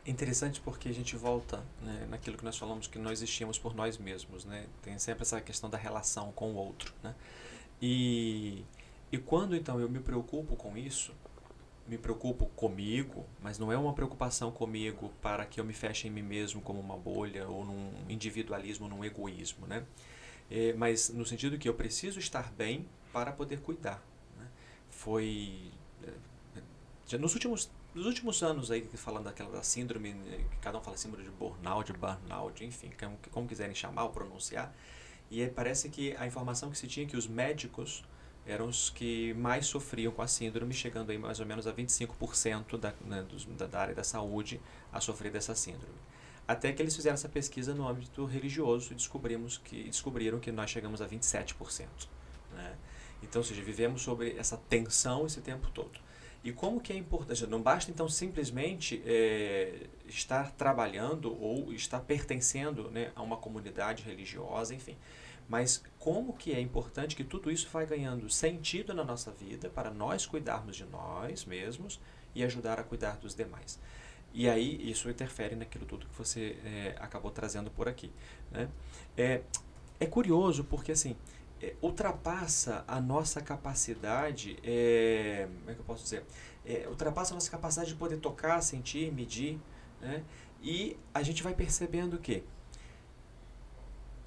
S2: É interessante porque a gente volta, né, naquilo que nós falamos, que nós existimos por nós mesmos, né? Tem sempre essa questão da relação com o outro, né? E quando então eu me preocupo com isso, me preocupo comigo, mas não é uma preocupação comigo para que eu me feche em mim mesmo como uma bolha ou num individualismo, num egoísmo, né? Mas no sentido que eu preciso estar bem para poder cuidar, né? Nos últimos anos aí, falando da síndrome, que cada um fala síndrome de burnout, enfim, como quiserem chamar ou pronunciar, e parece que a informação que se tinha é que os médicos eram os que mais sofriam com a síndrome, chegando aí mais ou menos a 25% da área da saúde a sofrer dessa síndrome. Até que eles fizeram essa pesquisa no âmbito religioso e descobriram que nós chegamos a 27%. Né? Então, ou seja, vivemos sobre essa tensão esse tempo todo. E como que é importante? Não basta, então, simplesmente estar trabalhando ou estar pertencendo, né, a uma comunidade religiosa, enfim. Mas como que é importante que tudo isso vai ganhando sentido na nossa vida para nós cuidarmos de nós mesmos e ajudar a cuidar dos demais. E aí isso interfere naquilo tudo que você acabou trazendo por aqui. Né? É curioso porque assim, ultrapassa a nossa capacidade, como é que eu posso dizer? Ultrapassa a nossa capacidade de poder tocar, sentir, medir, né? E a gente vai percebendo que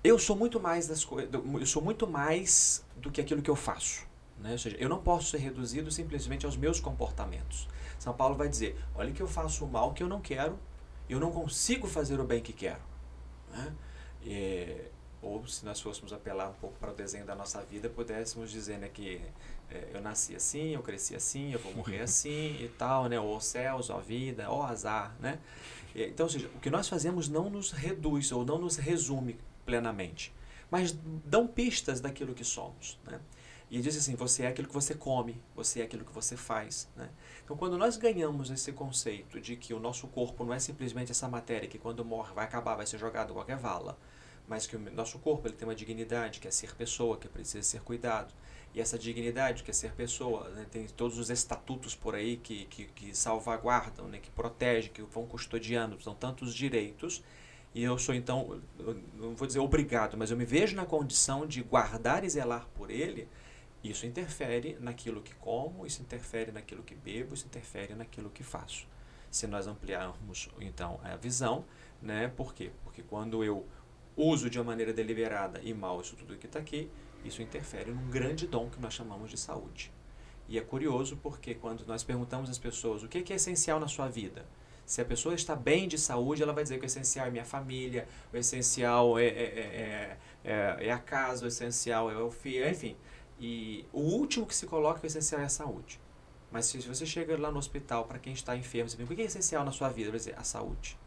S2: eu sou muito mais eu sou muito mais do que aquilo que eu faço. Né? Ou seja, eu não posso ser reduzido simplesmente aos meus comportamentos. São Paulo vai dizer, olha que eu faço o mal que eu não quero, eu não consigo fazer o bem que quero. Né? Ou se nós fôssemos apelar um pouco para o desenho da nossa vida, pudéssemos dizer, né, que eu nasci assim, eu cresci assim, eu vou morrer assim e tal, né? Ou céus, ó vida, ó azar. Né? Então, ou seja, o que nós fazemos não nos reduz ou não nos resume plenamente, mas dão pistas daquilo que somos. Né? E diz assim, você é aquilo que você come, você é aquilo que você faz. Né? Então, quando nós ganhamos esse conceito de que o nosso corpo não é simplesmente essa matéria que quando morre vai acabar, vai ser jogado em qualquer vala, mas que o nosso corpo ele tem uma dignidade, que é ser pessoa, que precisa ser cuidado. E essa dignidade, que é ser pessoa, né, tem todos os estatutos por aí que salvaguardam, né, que protegem, que vão custodiando, são tantos direitos. E eu sou, então, não vou dizer obrigado, mas eu me vejo na condição de guardar e zelar por ele. Isso interfere naquilo que como, isso interfere naquilo que bebo, isso interfere naquilo que faço. Se nós ampliarmos, então, a visão, né? Por quê? Porque quando eu uso de uma maneira deliberada e mal isso tudo que está aqui, isso interfere num grande dom que nós chamamos de saúde. E é curioso porque quando nós perguntamos às pessoas o que é essencial na sua vida, se a pessoa está bem de saúde, ela vai dizer que o essencial é minha família, o essencial é a casa, o essencial é o filho, enfim. E o último que se coloca, o essencial é a saúde. Mas se você chega lá no hospital, para quem está enfermo, você pergunta, o que é essencial na sua vida? Vai dizer, a saúde.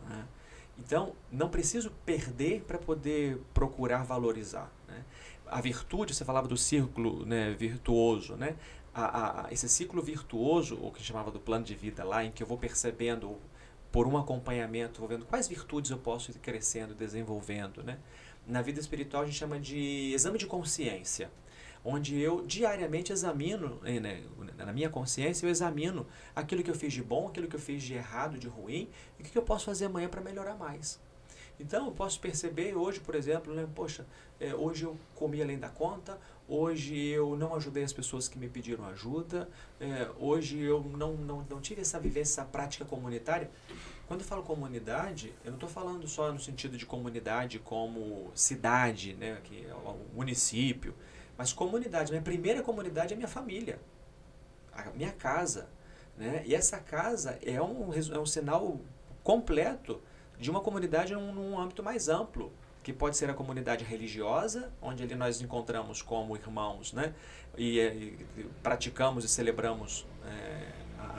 S2: Né? Então, não preciso perder para poder procurar valorizar. Né? A virtude, você falava do círculo, né, virtuoso, né? Esse ciclo virtuoso, ou que a gente chamava do plano de vida lá, em que eu vou percebendo, por um acompanhamento, vou vendo quais virtudes eu posso ir crescendo, desenvolvendo. Né? Na vida espiritual a gente chama de exame de consciência, onde eu diariamente examino, né, na minha consciência, eu examino aquilo que eu fiz de bom, aquilo que eu fiz de errado, de ruim, e o que eu posso fazer amanhã para melhorar mais. Então, eu posso perceber hoje, por exemplo, né, poxa, hoje eu comi além da conta, hoje eu não ajudei as pessoas que me pediram ajuda, hoje eu não tive essa vivência, essa prática comunitária. Quando eu falo comunidade, eu não estou falando só no sentido de comunidade como cidade, né, que é o município, mas comunidade. Minha primeira comunidade é minha família, a minha casa. Né? E essa casa é um sinal completo de uma comunidade num âmbito mais amplo, que pode ser a comunidade religiosa, onde ali nós encontramos como irmãos, né? e praticamos e celebramos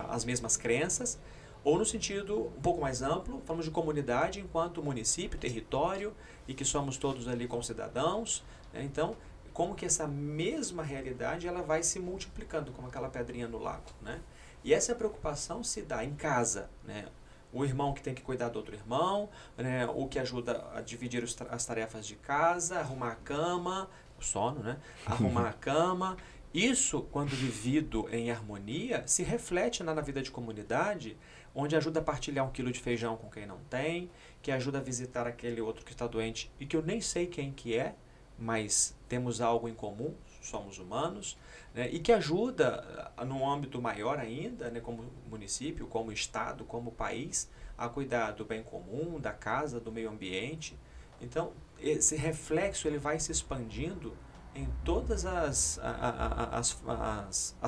S2: as mesmas crenças, ou no sentido um pouco mais amplo, falamos de comunidade enquanto município, território, e que somos todos ali concidadãos. Né? Então, como que essa mesma realidade ela vai se multiplicando, como aquela pedrinha no lago. Né? E essa preocupação se dá em casa, né? O irmão que tem que cuidar do outro irmão, né? O que ajuda a dividir as tarefas de casa, arrumar a cama, o sono, né? Arrumar a cama. Isso, quando vivido em harmonia, se reflete na vida de comunidade, onde ajuda a partilhar 1 quilo de feijão com quem não tem, que ajuda a visitar aquele outro que está doente e que eu nem sei quem que é, mas temos algo em comum, somos humanos, né? E que ajuda, num âmbito maior ainda, né, como município, como estado, como país, a cuidar do bem comum, da casa, do meio ambiente. Então, esse reflexo ele vai se expandindo em todas as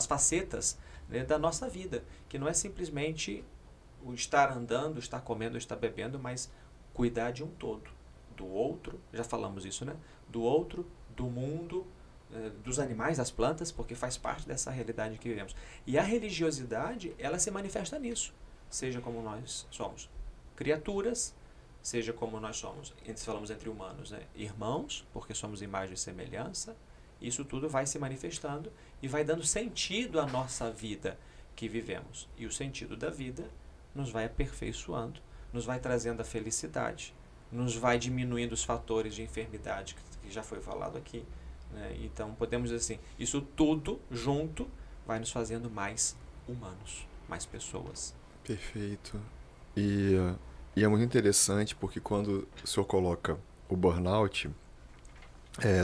S2: facetas, né, da nossa vida, que não é simplesmente o estar andando, estar comendo, estar bebendo, mas cuidar de um todo, do outro, já falamos isso, né? Do outro, do mundo, dos animais, das plantas, porque faz parte dessa realidade que vivemos. E a religiosidade, ela se manifesta nisso, seja como nós somos criaturas, seja como nós somos, falamos entre humanos, né? Irmãos, porque somos imagem e semelhança. Isso tudo vai se manifestando e vai dando sentido à nossa vida que vivemos. E o sentido da vida nos vai aperfeiçoando, nos vai trazendo a felicidade, nos vai diminuindo os fatores de enfermidade, que já foi falado aqui, né? Então, podemos dizer assim, isso tudo junto vai nos fazendo mais humanos, mais pessoas.
S1: Perfeito. E é muito interessante porque quando o senhor coloca o burnout,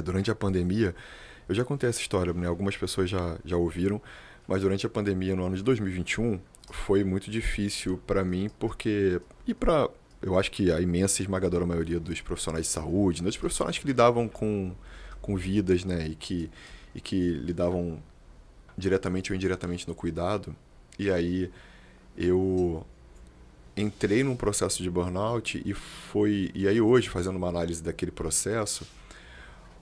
S1: durante a pandemia, eu já contei essa história, né? Algumas pessoas já ouviram, mas durante a pandemia, no ano de 2021, foi muito difícil para mim, porque... eu acho que a imensa e esmagadora maioria dos profissionais de saúde, dos profissionais que lidavam com vidas, né? E que lidavam diretamente ou indiretamente no cuidado. E aí eu entrei num processo de burnout e aí hoje, fazendo uma análise daquele processo,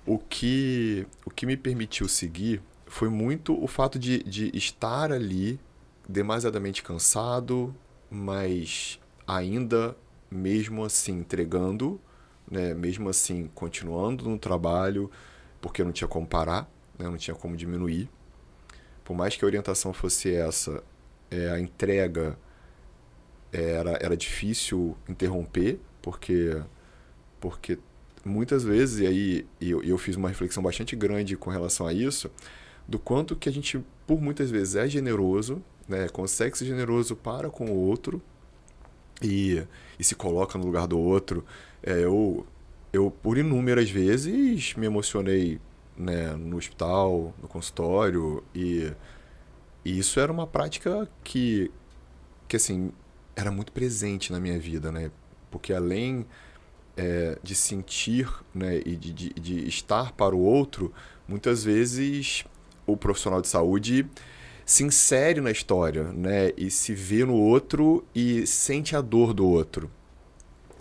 S1: o que me permitiu seguir foi muito o fato de estar ali demasiadamente cansado, mas ainda, mesmo assim, entregando, né? Mesmo assim, continuando no trabalho, porque não tinha como parar, né? Não tinha como diminuir. Por mais que a orientação fosse essa, a entrega era difícil interromper, porque muitas vezes, e aí eu fiz uma reflexão bastante grande com relação a isso, do quanto que a gente, por muitas vezes, é generoso, né? Consegue ser generoso para com o outro e se coloca no lugar do outro. Eu, por inúmeras vezes, me emocionei, né, no hospital, no consultório, e isso era uma prática que assim, era muito presente na minha vida, né? Porque além de sentir, né, e de estar para o outro, muitas vezes o profissional de saúde se insere na história, né, e se vê no outro e sente a dor do outro.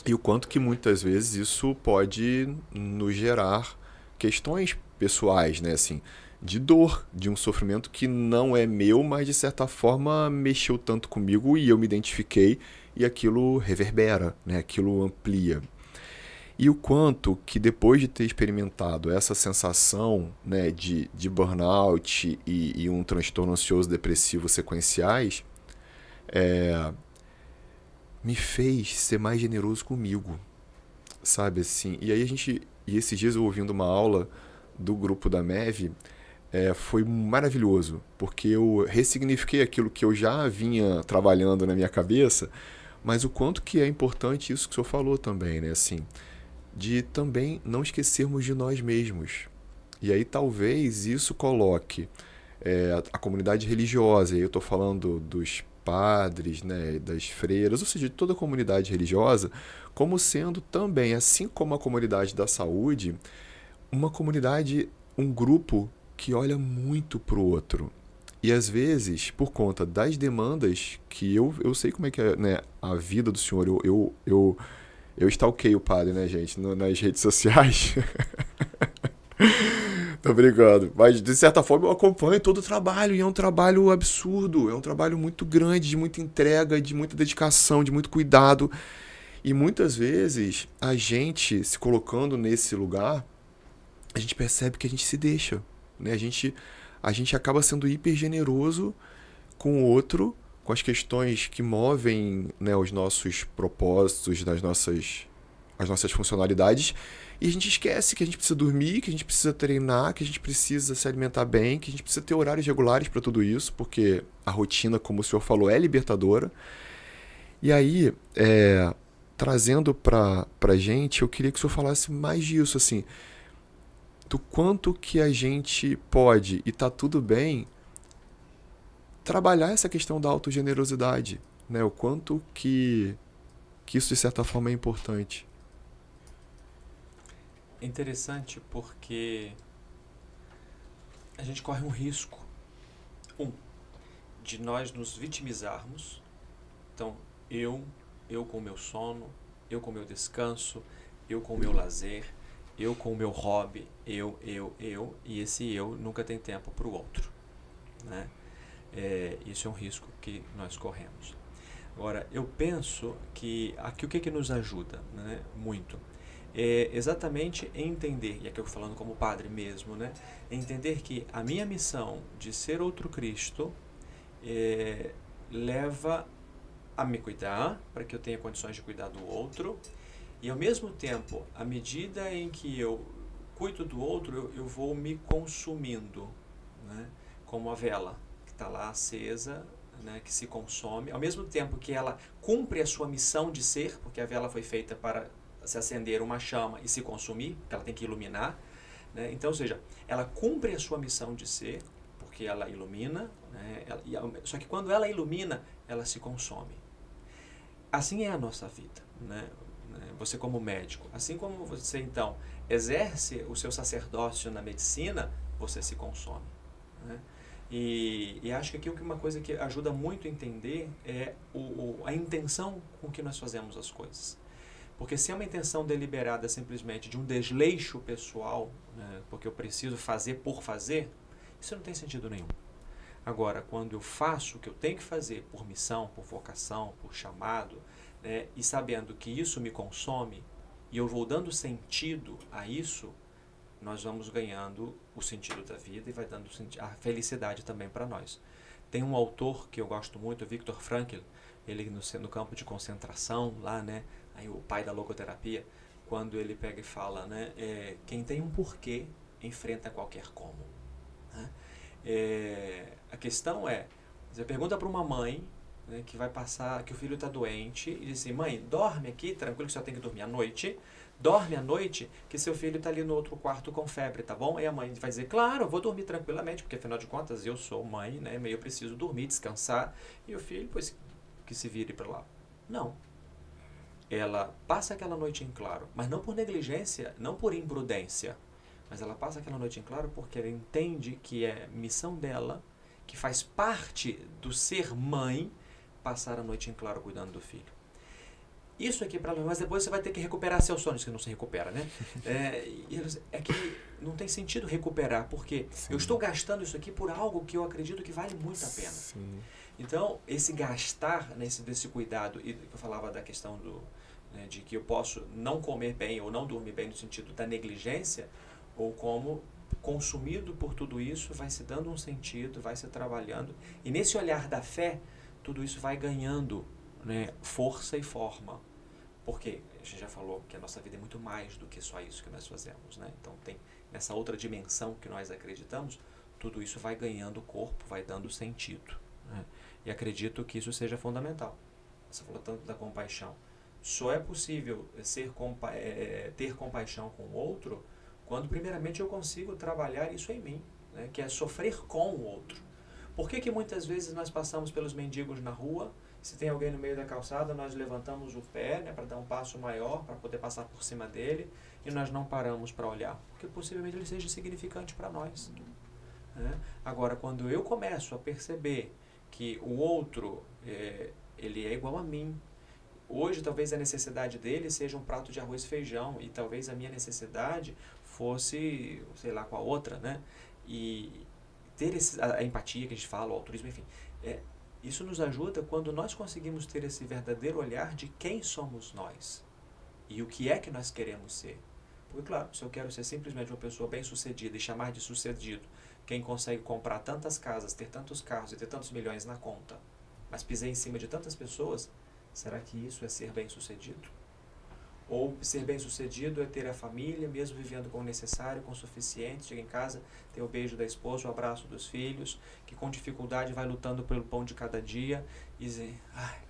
S1: E o quanto que muitas vezes isso pode nos gerar questões pessoais, né, assim, de dor, de um sofrimento que não é meu, mas de certa forma mexeu tanto comigo e eu me identifiquei e aquilo reverbera, né, aquilo amplia. E o quanto que depois de ter experimentado essa sensação, né, de burnout e um transtorno ansioso depressivo sequenciais, me fez ser mais generoso comigo, sabe assim? E aí e esses dias eu ouvindo uma aula do grupo da MEV, foi maravilhoso, porque eu ressignifiquei aquilo que eu já vinha trabalhando na minha cabeça, mas o quanto que é importante isso que o senhor falou também, né, assim, de também não esquecermos de nós mesmos. E aí talvez isso coloque a comunidade religiosa, e aí eu estou falando dos padres, né, das freiras, ou seja, de toda a comunidade religiosa, como sendo também, assim como a comunidade da saúde, uma comunidade, um grupo que olha muito para o outro. E às vezes, por conta das demandas, que eu sei como é que é, né, a vida do senhor, eu stalkeio o padre, né, gente, nas redes sociais. Tô brincando. Mas, de certa forma, eu acompanho todo o trabalho. E é um trabalho absurdo. É um trabalho muito grande, de muita entrega, de muita dedicação, de muito cuidado. E muitas vezes, a gente se colocando nesse lugar, a gente percebe que a gente se deixa, né? A gente acaba sendo hiper generoso com o outro, com as questões que movem, né, os nossos propósitos, as nossas funcionalidades, e a gente esquece que a gente precisa dormir, que a gente precisa treinar, que a gente precisa se alimentar bem, que a gente precisa ter horários regulares para tudo isso, porque a rotina, como o senhor falou, é libertadora. E aí, trazendo para a gente, eu queria que o senhor falasse mais disso, assim, do quanto que a gente pode, e tá tudo bem, trabalhar essa questão da autogenerosidade, né? O quanto que isso, de certa forma, é importante.
S2: É interessante porque a gente corre um risco, de nós nos vitimizarmos. Então, eu com o meu sono, eu com o meu descanso, eu com o meu lazer, eu com o meu hobby, e esse eu nunca tem tempo para o outro, né? Isso é um risco que nós corremos. Agora, eu penso que aqui o que nos ajuda, né, muito é exatamente entender, e aqui eu estou falando como padre mesmo, né, entender que a minha missão de ser outro Cristo leva a me cuidar, para que eu tenha condições de cuidar do outro, e ao mesmo tempo, à medida em que eu cuido do outro, eu vou me consumindo, né, como a vela que está lá acesa, né, que se consome, ao mesmo tempo que ela cumpre a sua missão de ser, porque a vela foi feita para se acender uma chama e se consumir, ela tem que iluminar, né? Então, ou seja, ela cumpre a sua missão de ser, porque ela ilumina, né? Só que quando ela ilumina, ela se consome. Assim é a nossa vida, né? Você como médico, assim como você então exerce o seu sacerdócio na medicina, você se consome, né? E acho que aqui uma coisa que ajuda muito a entender é a intenção com que nós fazemos as coisas. Porque se é uma intenção deliberada simplesmente de um desleixo pessoal, né, porque eu preciso fazer por fazer, isso não tem sentido nenhum. Agora, quando eu faço o que eu tenho que fazer por missão, por vocação, por chamado, né, e sabendo que isso me consome, e eu vou dando sentido a isso, nós vamos ganhando o sentido da vida e vai dando a felicidade também para nós. Tem um autor que eu gosto muito, o Viktor Frankl, ele no campo de concentração, lá, né, aí o pai da logoterapia, quando ele pega e fala, né, quem tem um porquê enfrenta qualquer como. Né? A questão é, você pergunta para uma mãe, né, que vai passar, que o filho está doente, e diz assim, mãe, dorme aqui, tranquilo que você tem que dormir à noite, dorme à noite, que seu filho está ali no outro quarto com febre, tá bom? E a mãe vai dizer, claro, eu vou dormir tranquilamente, porque afinal de contas eu sou mãe, né, eu preciso dormir, descansar, e o filho, pois, que se vire para lá. Não. Ela passa aquela noite em claro, mas não por negligência, não por imprudência, mas ela passa aquela noite em claro porque ela entende que é missão dela, que faz parte do ser mãe, passar a noite em claro cuidando do filho. Isso aqui para ela, mas depois você vai ter que recuperar seus sonhos, que não se recupera, né? É que não tem sentido recuperar, porque sim, eu estou gastando isso aqui por algo que eu acredito que vale muito a pena. Sim. Então, esse gastar, né, desse cuidado, e eu falava da questão né, de que eu posso não comer bem ou não dormir bem no sentido da negligência, ou como consumido por tudo isso, vai se dando um sentido, vai se trabalhando. E nesse olhar da fé, tudo isso vai ganhando, né, força e forma. Porque a gente já falou que a nossa vida é muito mais do que só isso que nós fazemos, né? Então tem nessa outra dimensão que nós acreditamos, tudo isso vai ganhando corpo, vai dando sentido, né? E acredito que isso seja fundamental. Você falou tanto da compaixão. Só é possível ter compaixão com o outro quando primeiramente eu consigo trabalhar isso em mim, né? Que é sofrer com o outro. Por que muitas vezes nós passamos pelos mendigos na rua? Se tem alguém no meio da calçada, nós levantamos o pé, né, para dar um passo maior, para poder passar por cima dele, e nós não paramos para olhar, porque possivelmente ele seja insignificante para nós. Né? Agora, quando eu começo a perceber que o outro, ele é igual a mim, hoje talvez a necessidade dele seja um prato de arroz e feijão, e talvez a minha necessidade fosse, sei lá, com a outra, né? E ter a empatia que a gente fala, o altruísmo, enfim, isso nos ajuda quando nós conseguimos ter esse verdadeiro olhar de quem somos nós e o que é que nós queremos ser. Porque, claro, se eu quero ser simplesmente uma pessoa bem-sucedida e chamar de sucedido quem consegue comprar tantas casas, ter tantos carros e ter tantos milhões na conta, mas pisei em cima de tantas pessoas, será que isso é ser bem-sucedido? Ou ser bem-sucedido é ter a família, mesmo vivendo com o necessário, com o suficiente, chega em casa, ter o beijo da esposa, o abraço dos filhos, que com dificuldade vai lutando pelo pão de cada dia e dizer, ai,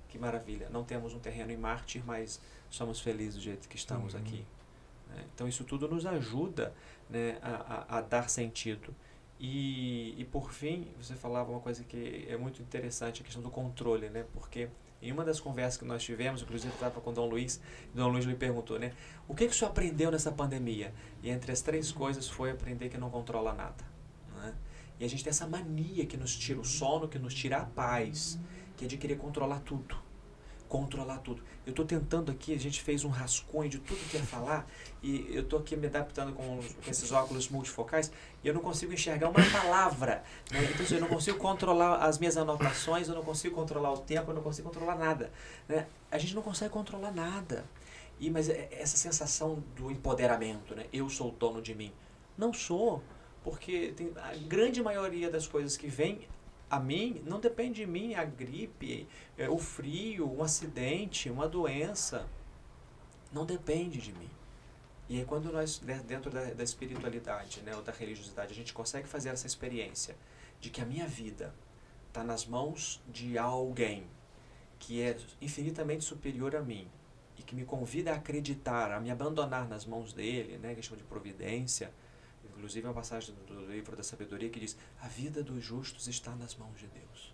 S2: que maravilha, não temos um terreno em Marte, mas somos felizes do jeito que estamos aqui. Então isso tudo nos ajuda, né, a dar sentido. E por fim, você falava uma coisa que é muito interessante, a questão do controle, né, porque em uma das conversas que nós tivemos, inclusive eu estava com o Dom Luiz lhe perguntou, né, o que o senhor aprendeu nessa pandemia? E entre as 3 coisas foi aprender que não controla nada. Né? E a gente tem essa mania que nos tira o sono, que nos tira a paz, que é de querer controlar tudo. controlar tudo. Eu estou tentando aqui, a gente fez um rascunho de tudo que ia falar, e eu estou aqui me adaptando com esses óculos multifocais, e eu não consigo enxergar uma palavra, né? Então, assim, eu não consigo controlar as minhas anotações, eu não consigo controlar o tempo, eu não consigo controlar nada, né? A gente não consegue controlar nada. Mas essa sensação do empoderamento, né? Eu sou o dono de mim. Não sou, porque a grande maioria das coisas que vem a mim não depende de mim. A gripe, o frio, um acidente, uma doença, não depende de mim. E aí quando nós, dentro da espiritualidade, né, ou da religiosidade, a gente consegue fazer essa experiência de que a minha vida está nas mãos de alguém que é infinitamente superior a mim, e que me convida a acreditar, a me abandonar nas mãos dele, né, que chama de providência. Inclusive é uma passagem do livro da sabedoria que diz: a vida dos justos está nas mãos de Deus,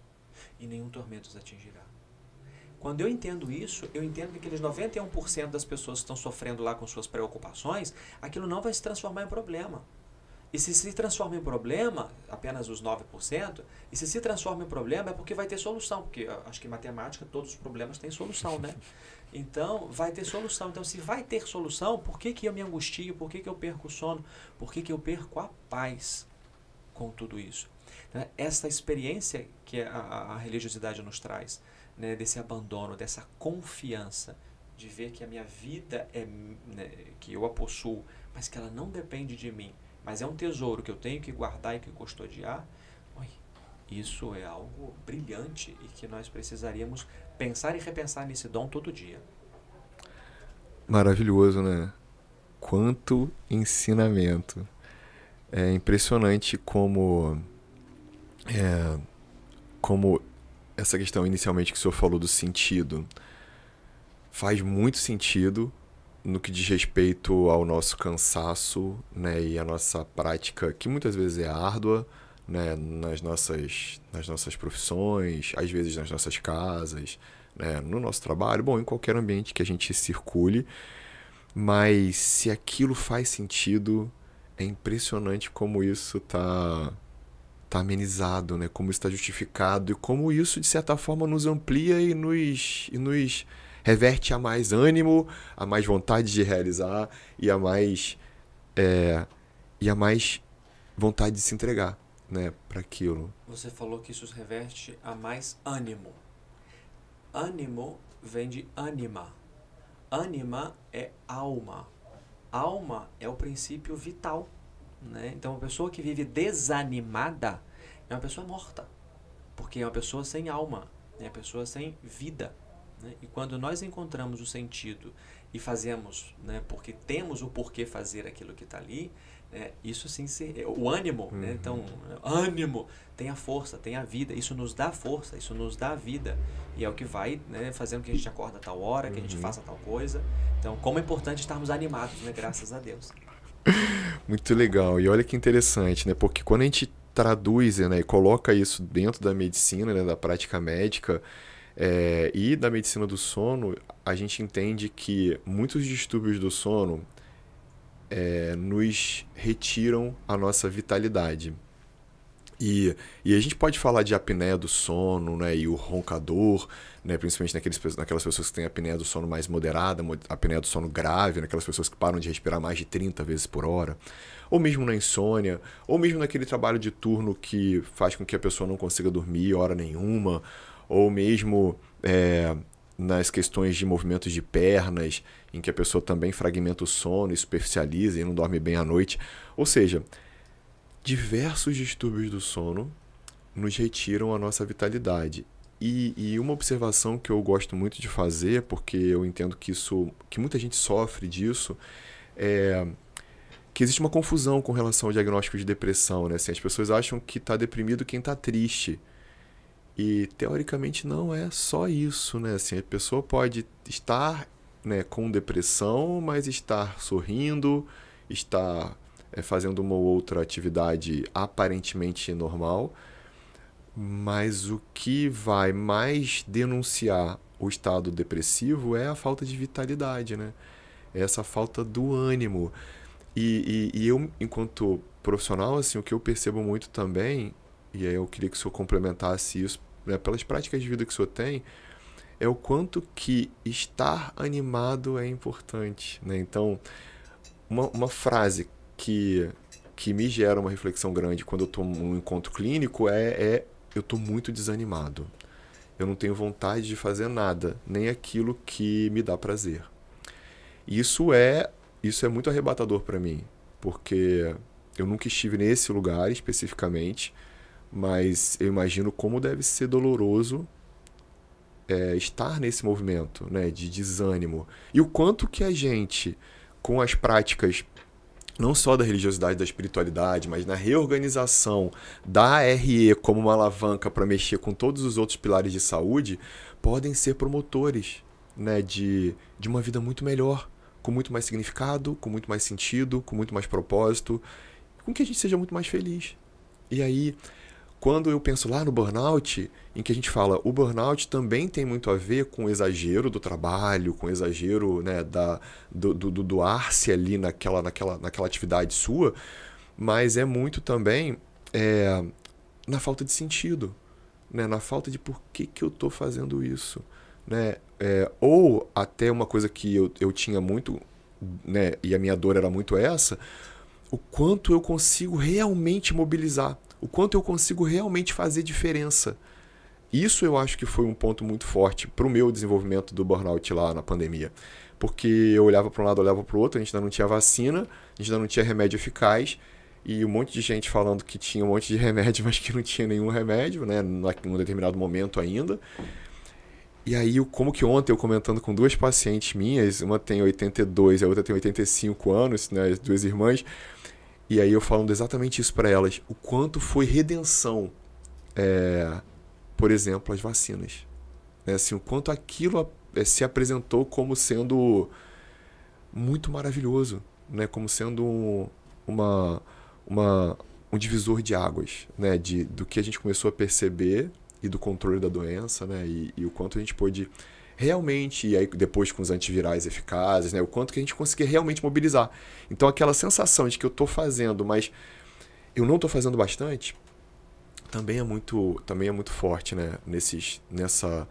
S2: e nenhum tormento os atingirá. Quando eu entendo isso, eu entendo que aqueles 91% das pessoas que estão sofrendo lá com suas preocupações, aquilo não vai se transformar em problema. E se transforma em problema, apenas os 9%, e se transforma em problema é porque vai ter solução, porque acho que em matemática todos os problemas têm solução, né? Então, vai ter solução. Então, se vai ter solução, por que eu me angustio? Por que eu perco o sono? Por que eu perco a paz com tudo isso? Né? Essa experiência que a religiosidade nos traz, né? Desse abandono, dessa confiança, de ver que a minha vida né, que eu a possuo, mas que ela não depende de mim, mas é um tesouro que eu tenho que guardar e que custodiar. Isso é algo brilhante e que nós precisaríamos pensar e repensar nesse dom todo dia.
S1: Maravilhoso, né? Quanto ensinamento. É impressionante como essa questão inicialmente que o senhor falou do sentido faz muito sentido no que diz respeito ao nosso cansaço, né, e a nossa prática, que muitas vezes é árdua, né, nas nossas profissões, às vezes nas nossas casas, né, no nosso trabalho, bom, em qualquer ambiente que a gente circule, mas se aquilo faz sentido, é impressionante como isso tá amenizado, né, como isso está justificado e como isso, de certa forma, nos amplia e nos reverte a mais ânimo, a mais vontade de realizar e a mais vontade de se entregar, né, para aquilo.
S2: Você falou que isso reverte a mais ânimo. Ânimo vem de ânima. Ânima é alma. Alma é o princípio vital, né? Então, uma pessoa que vive desanimada é uma pessoa morta, porque é uma pessoa sem alma, é uma pessoa sem vida. E quando nós encontramos o sentido e fazemos, né, porque temos o porquê fazer aquilo que está ali, isso sim, o ânimo, né? Então, ânimo tem a força, tem a vida, isso nos dá força, isso nos dá vida, e é o que vai, né, fazendo que a gente acorda a tal hora, que a gente faça tal coisa. Então, como é importante estarmos animados, né? Graças a Deus.
S1: Muito legal, e olha que interessante, né? Porque quando a gente traduz, né, e coloca isso dentro da medicina, né, da prática médica, e da medicina do sono, a gente entende que muitos distúrbios do sono nos retiram a nossa vitalidade. E a gente pode falar de apneia do sono, né, e o roncador, né, principalmente naquelas pessoas que têm apneia do sono mais moderada, apneia do sono grave, naquelas pessoas que param de respirar mais de 30 vezes por hora, ou mesmo na insônia, ou mesmo naquele trabalho de turno que faz com que a pessoa não consiga dormir hora nenhuma, ou mesmo nas questões de movimentos de pernas, em que a pessoa também fragmenta o sono e superficializa e não dorme bem à noite. Ou seja, diversos distúrbios do sono nos retiram a nossa vitalidade. E uma observação que eu gosto muito de fazer, porque eu entendo que muita gente sofre disso, é que existe uma confusão com relação ao diagnóstico de depressão, né? Assim, as pessoas acham que está deprimido quem está triste. E, teoricamente, não é só isso, né? Assim, a pessoa pode estar, né, com depressão, mas estar sorrindo, estar fazendo uma ou outra atividade aparentemente normal. Mas o que vai mais denunciar o estado depressivo é a falta de vitalidade, né? É essa falta do ânimo. E eu, enquanto profissional, assim, o que eu percebo muito também, e aí eu queria que o senhor complementasse isso, né, pelas práticas de vida que o senhor tem, é o quanto que estar animado é importante, né? Então, uma frase que me gera uma reflexão grande quando eu estou num encontro clínico eu estou muito desanimado. Eu não tenho vontade de fazer nada, nem aquilo que me dá prazer. Isso é muito arrebatador para mim, porque eu nunca estive nesse lugar especificamente, mas eu imagino como deve ser doloroso estar nesse movimento, né, de desânimo. E o quanto que a gente, com as práticas não só da religiosidade, da espiritualidade, mas na reorganização da RE como uma alavanca para mexer com todos os outros pilares de saúde, podem ser promotores, né, de uma vida muito melhor, com muito mais significado, com muito mais sentido, com muito mais propósito, com que a gente seja muito mais feliz. E aí, quando eu penso lá no burnout, em que a gente fala, o burnout também tem muito a ver com o exagero do trabalho, com o exagero, né, do doar-se ali naquela atividade sua, mas é muito também na falta de sentido, né, na falta de por que eu estou fazendo isso. Né? Ou até uma coisa que eu tinha muito, né, e a minha dor era muito essa, o quanto eu consigo realmente mobilizar, o quanto eu consigo realmente fazer diferença. Isso eu acho que foi um ponto muito forte para o meu desenvolvimento do burnout lá na pandemia. Porque eu olhava para um lado, olhava para o outro, a gente ainda não tinha vacina, a gente ainda não tinha remédio eficaz, e um monte de gente falando que tinha um monte de remédio, mas que não tinha nenhum remédio, né, num determinado momento ainda. E aí, como que ontem eu comentando com duas pacientes minhas, uma tem 82 e a outra tem 85 anos, né, as duas irmãs, e aí eu falando exatamente isso para elas, o quanto foi redenção, por exemplo, as vacinas. Né, assim, o quanto aquilo se apresentou como sendo muito maravilhoso, né, como sendo um divisor de águas, né, do que a gente começou a perceber e do controle da doença, né, e o quanto a gente pôde realmente, e aí depois com os antivirais eficazes, né, o quanto que a gente conseguia realmente mobilizar. Então aquela sensação de que eu estou fazendo, mas eu não estou fazendo bastante, também é muito forte, né, nessa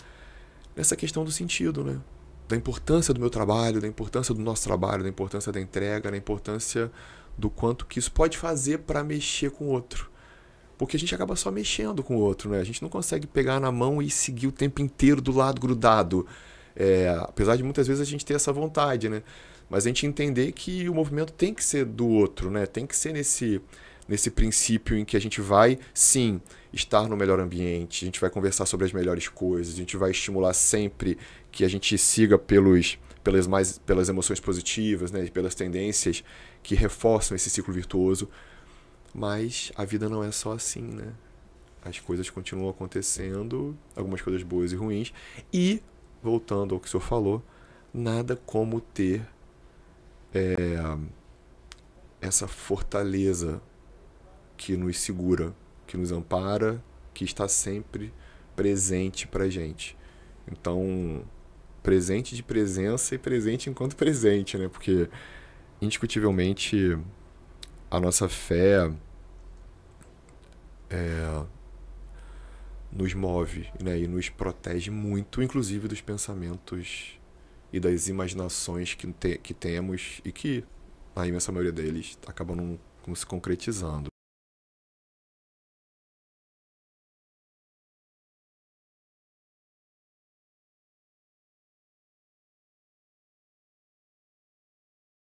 S1: questão do sentido, né, da importância do meu trabalho, da importância do nosso trabalho, da importância da entrega, da importância do quanto que isso pode fazer para mexer com o outro. Porque a gente acaba só mexendo com o outro, né? A gente não consegue pegar na mão e seguir o tempo inteiro do lado grudado. Apesar de muitas vezes a gente ter essa vontade, né? Mas a gente entender que o movimento tem que ser do outro, né? Tem que ser nesse princípio em que a gente vai, sim, estar no melhor ambiente, a gente vai conversar sobre as melhores coisas, a gente vai estimular sempre que a gente siga pelas emoções positivas, né? Pelas tendências que reforçam esse ciclo virtuoso. Mas a vida não é só assim, né? As coisas continuam acontecendo, algumas coisas boas e ruins. E, voltando ao que o senhor falou, nada como ter essa fortaleza que nos segura, que nos ampara, que está sempre presente pra gente. Então, presente de presença e presente enquanto presente, né? Porque, indiscutivelmente, a nossa fé nos move, né, e nos protege muito, inclusive dos pensamentos e das imaginações que temos e que, na imensa maioria deles, acabam não se concretizando.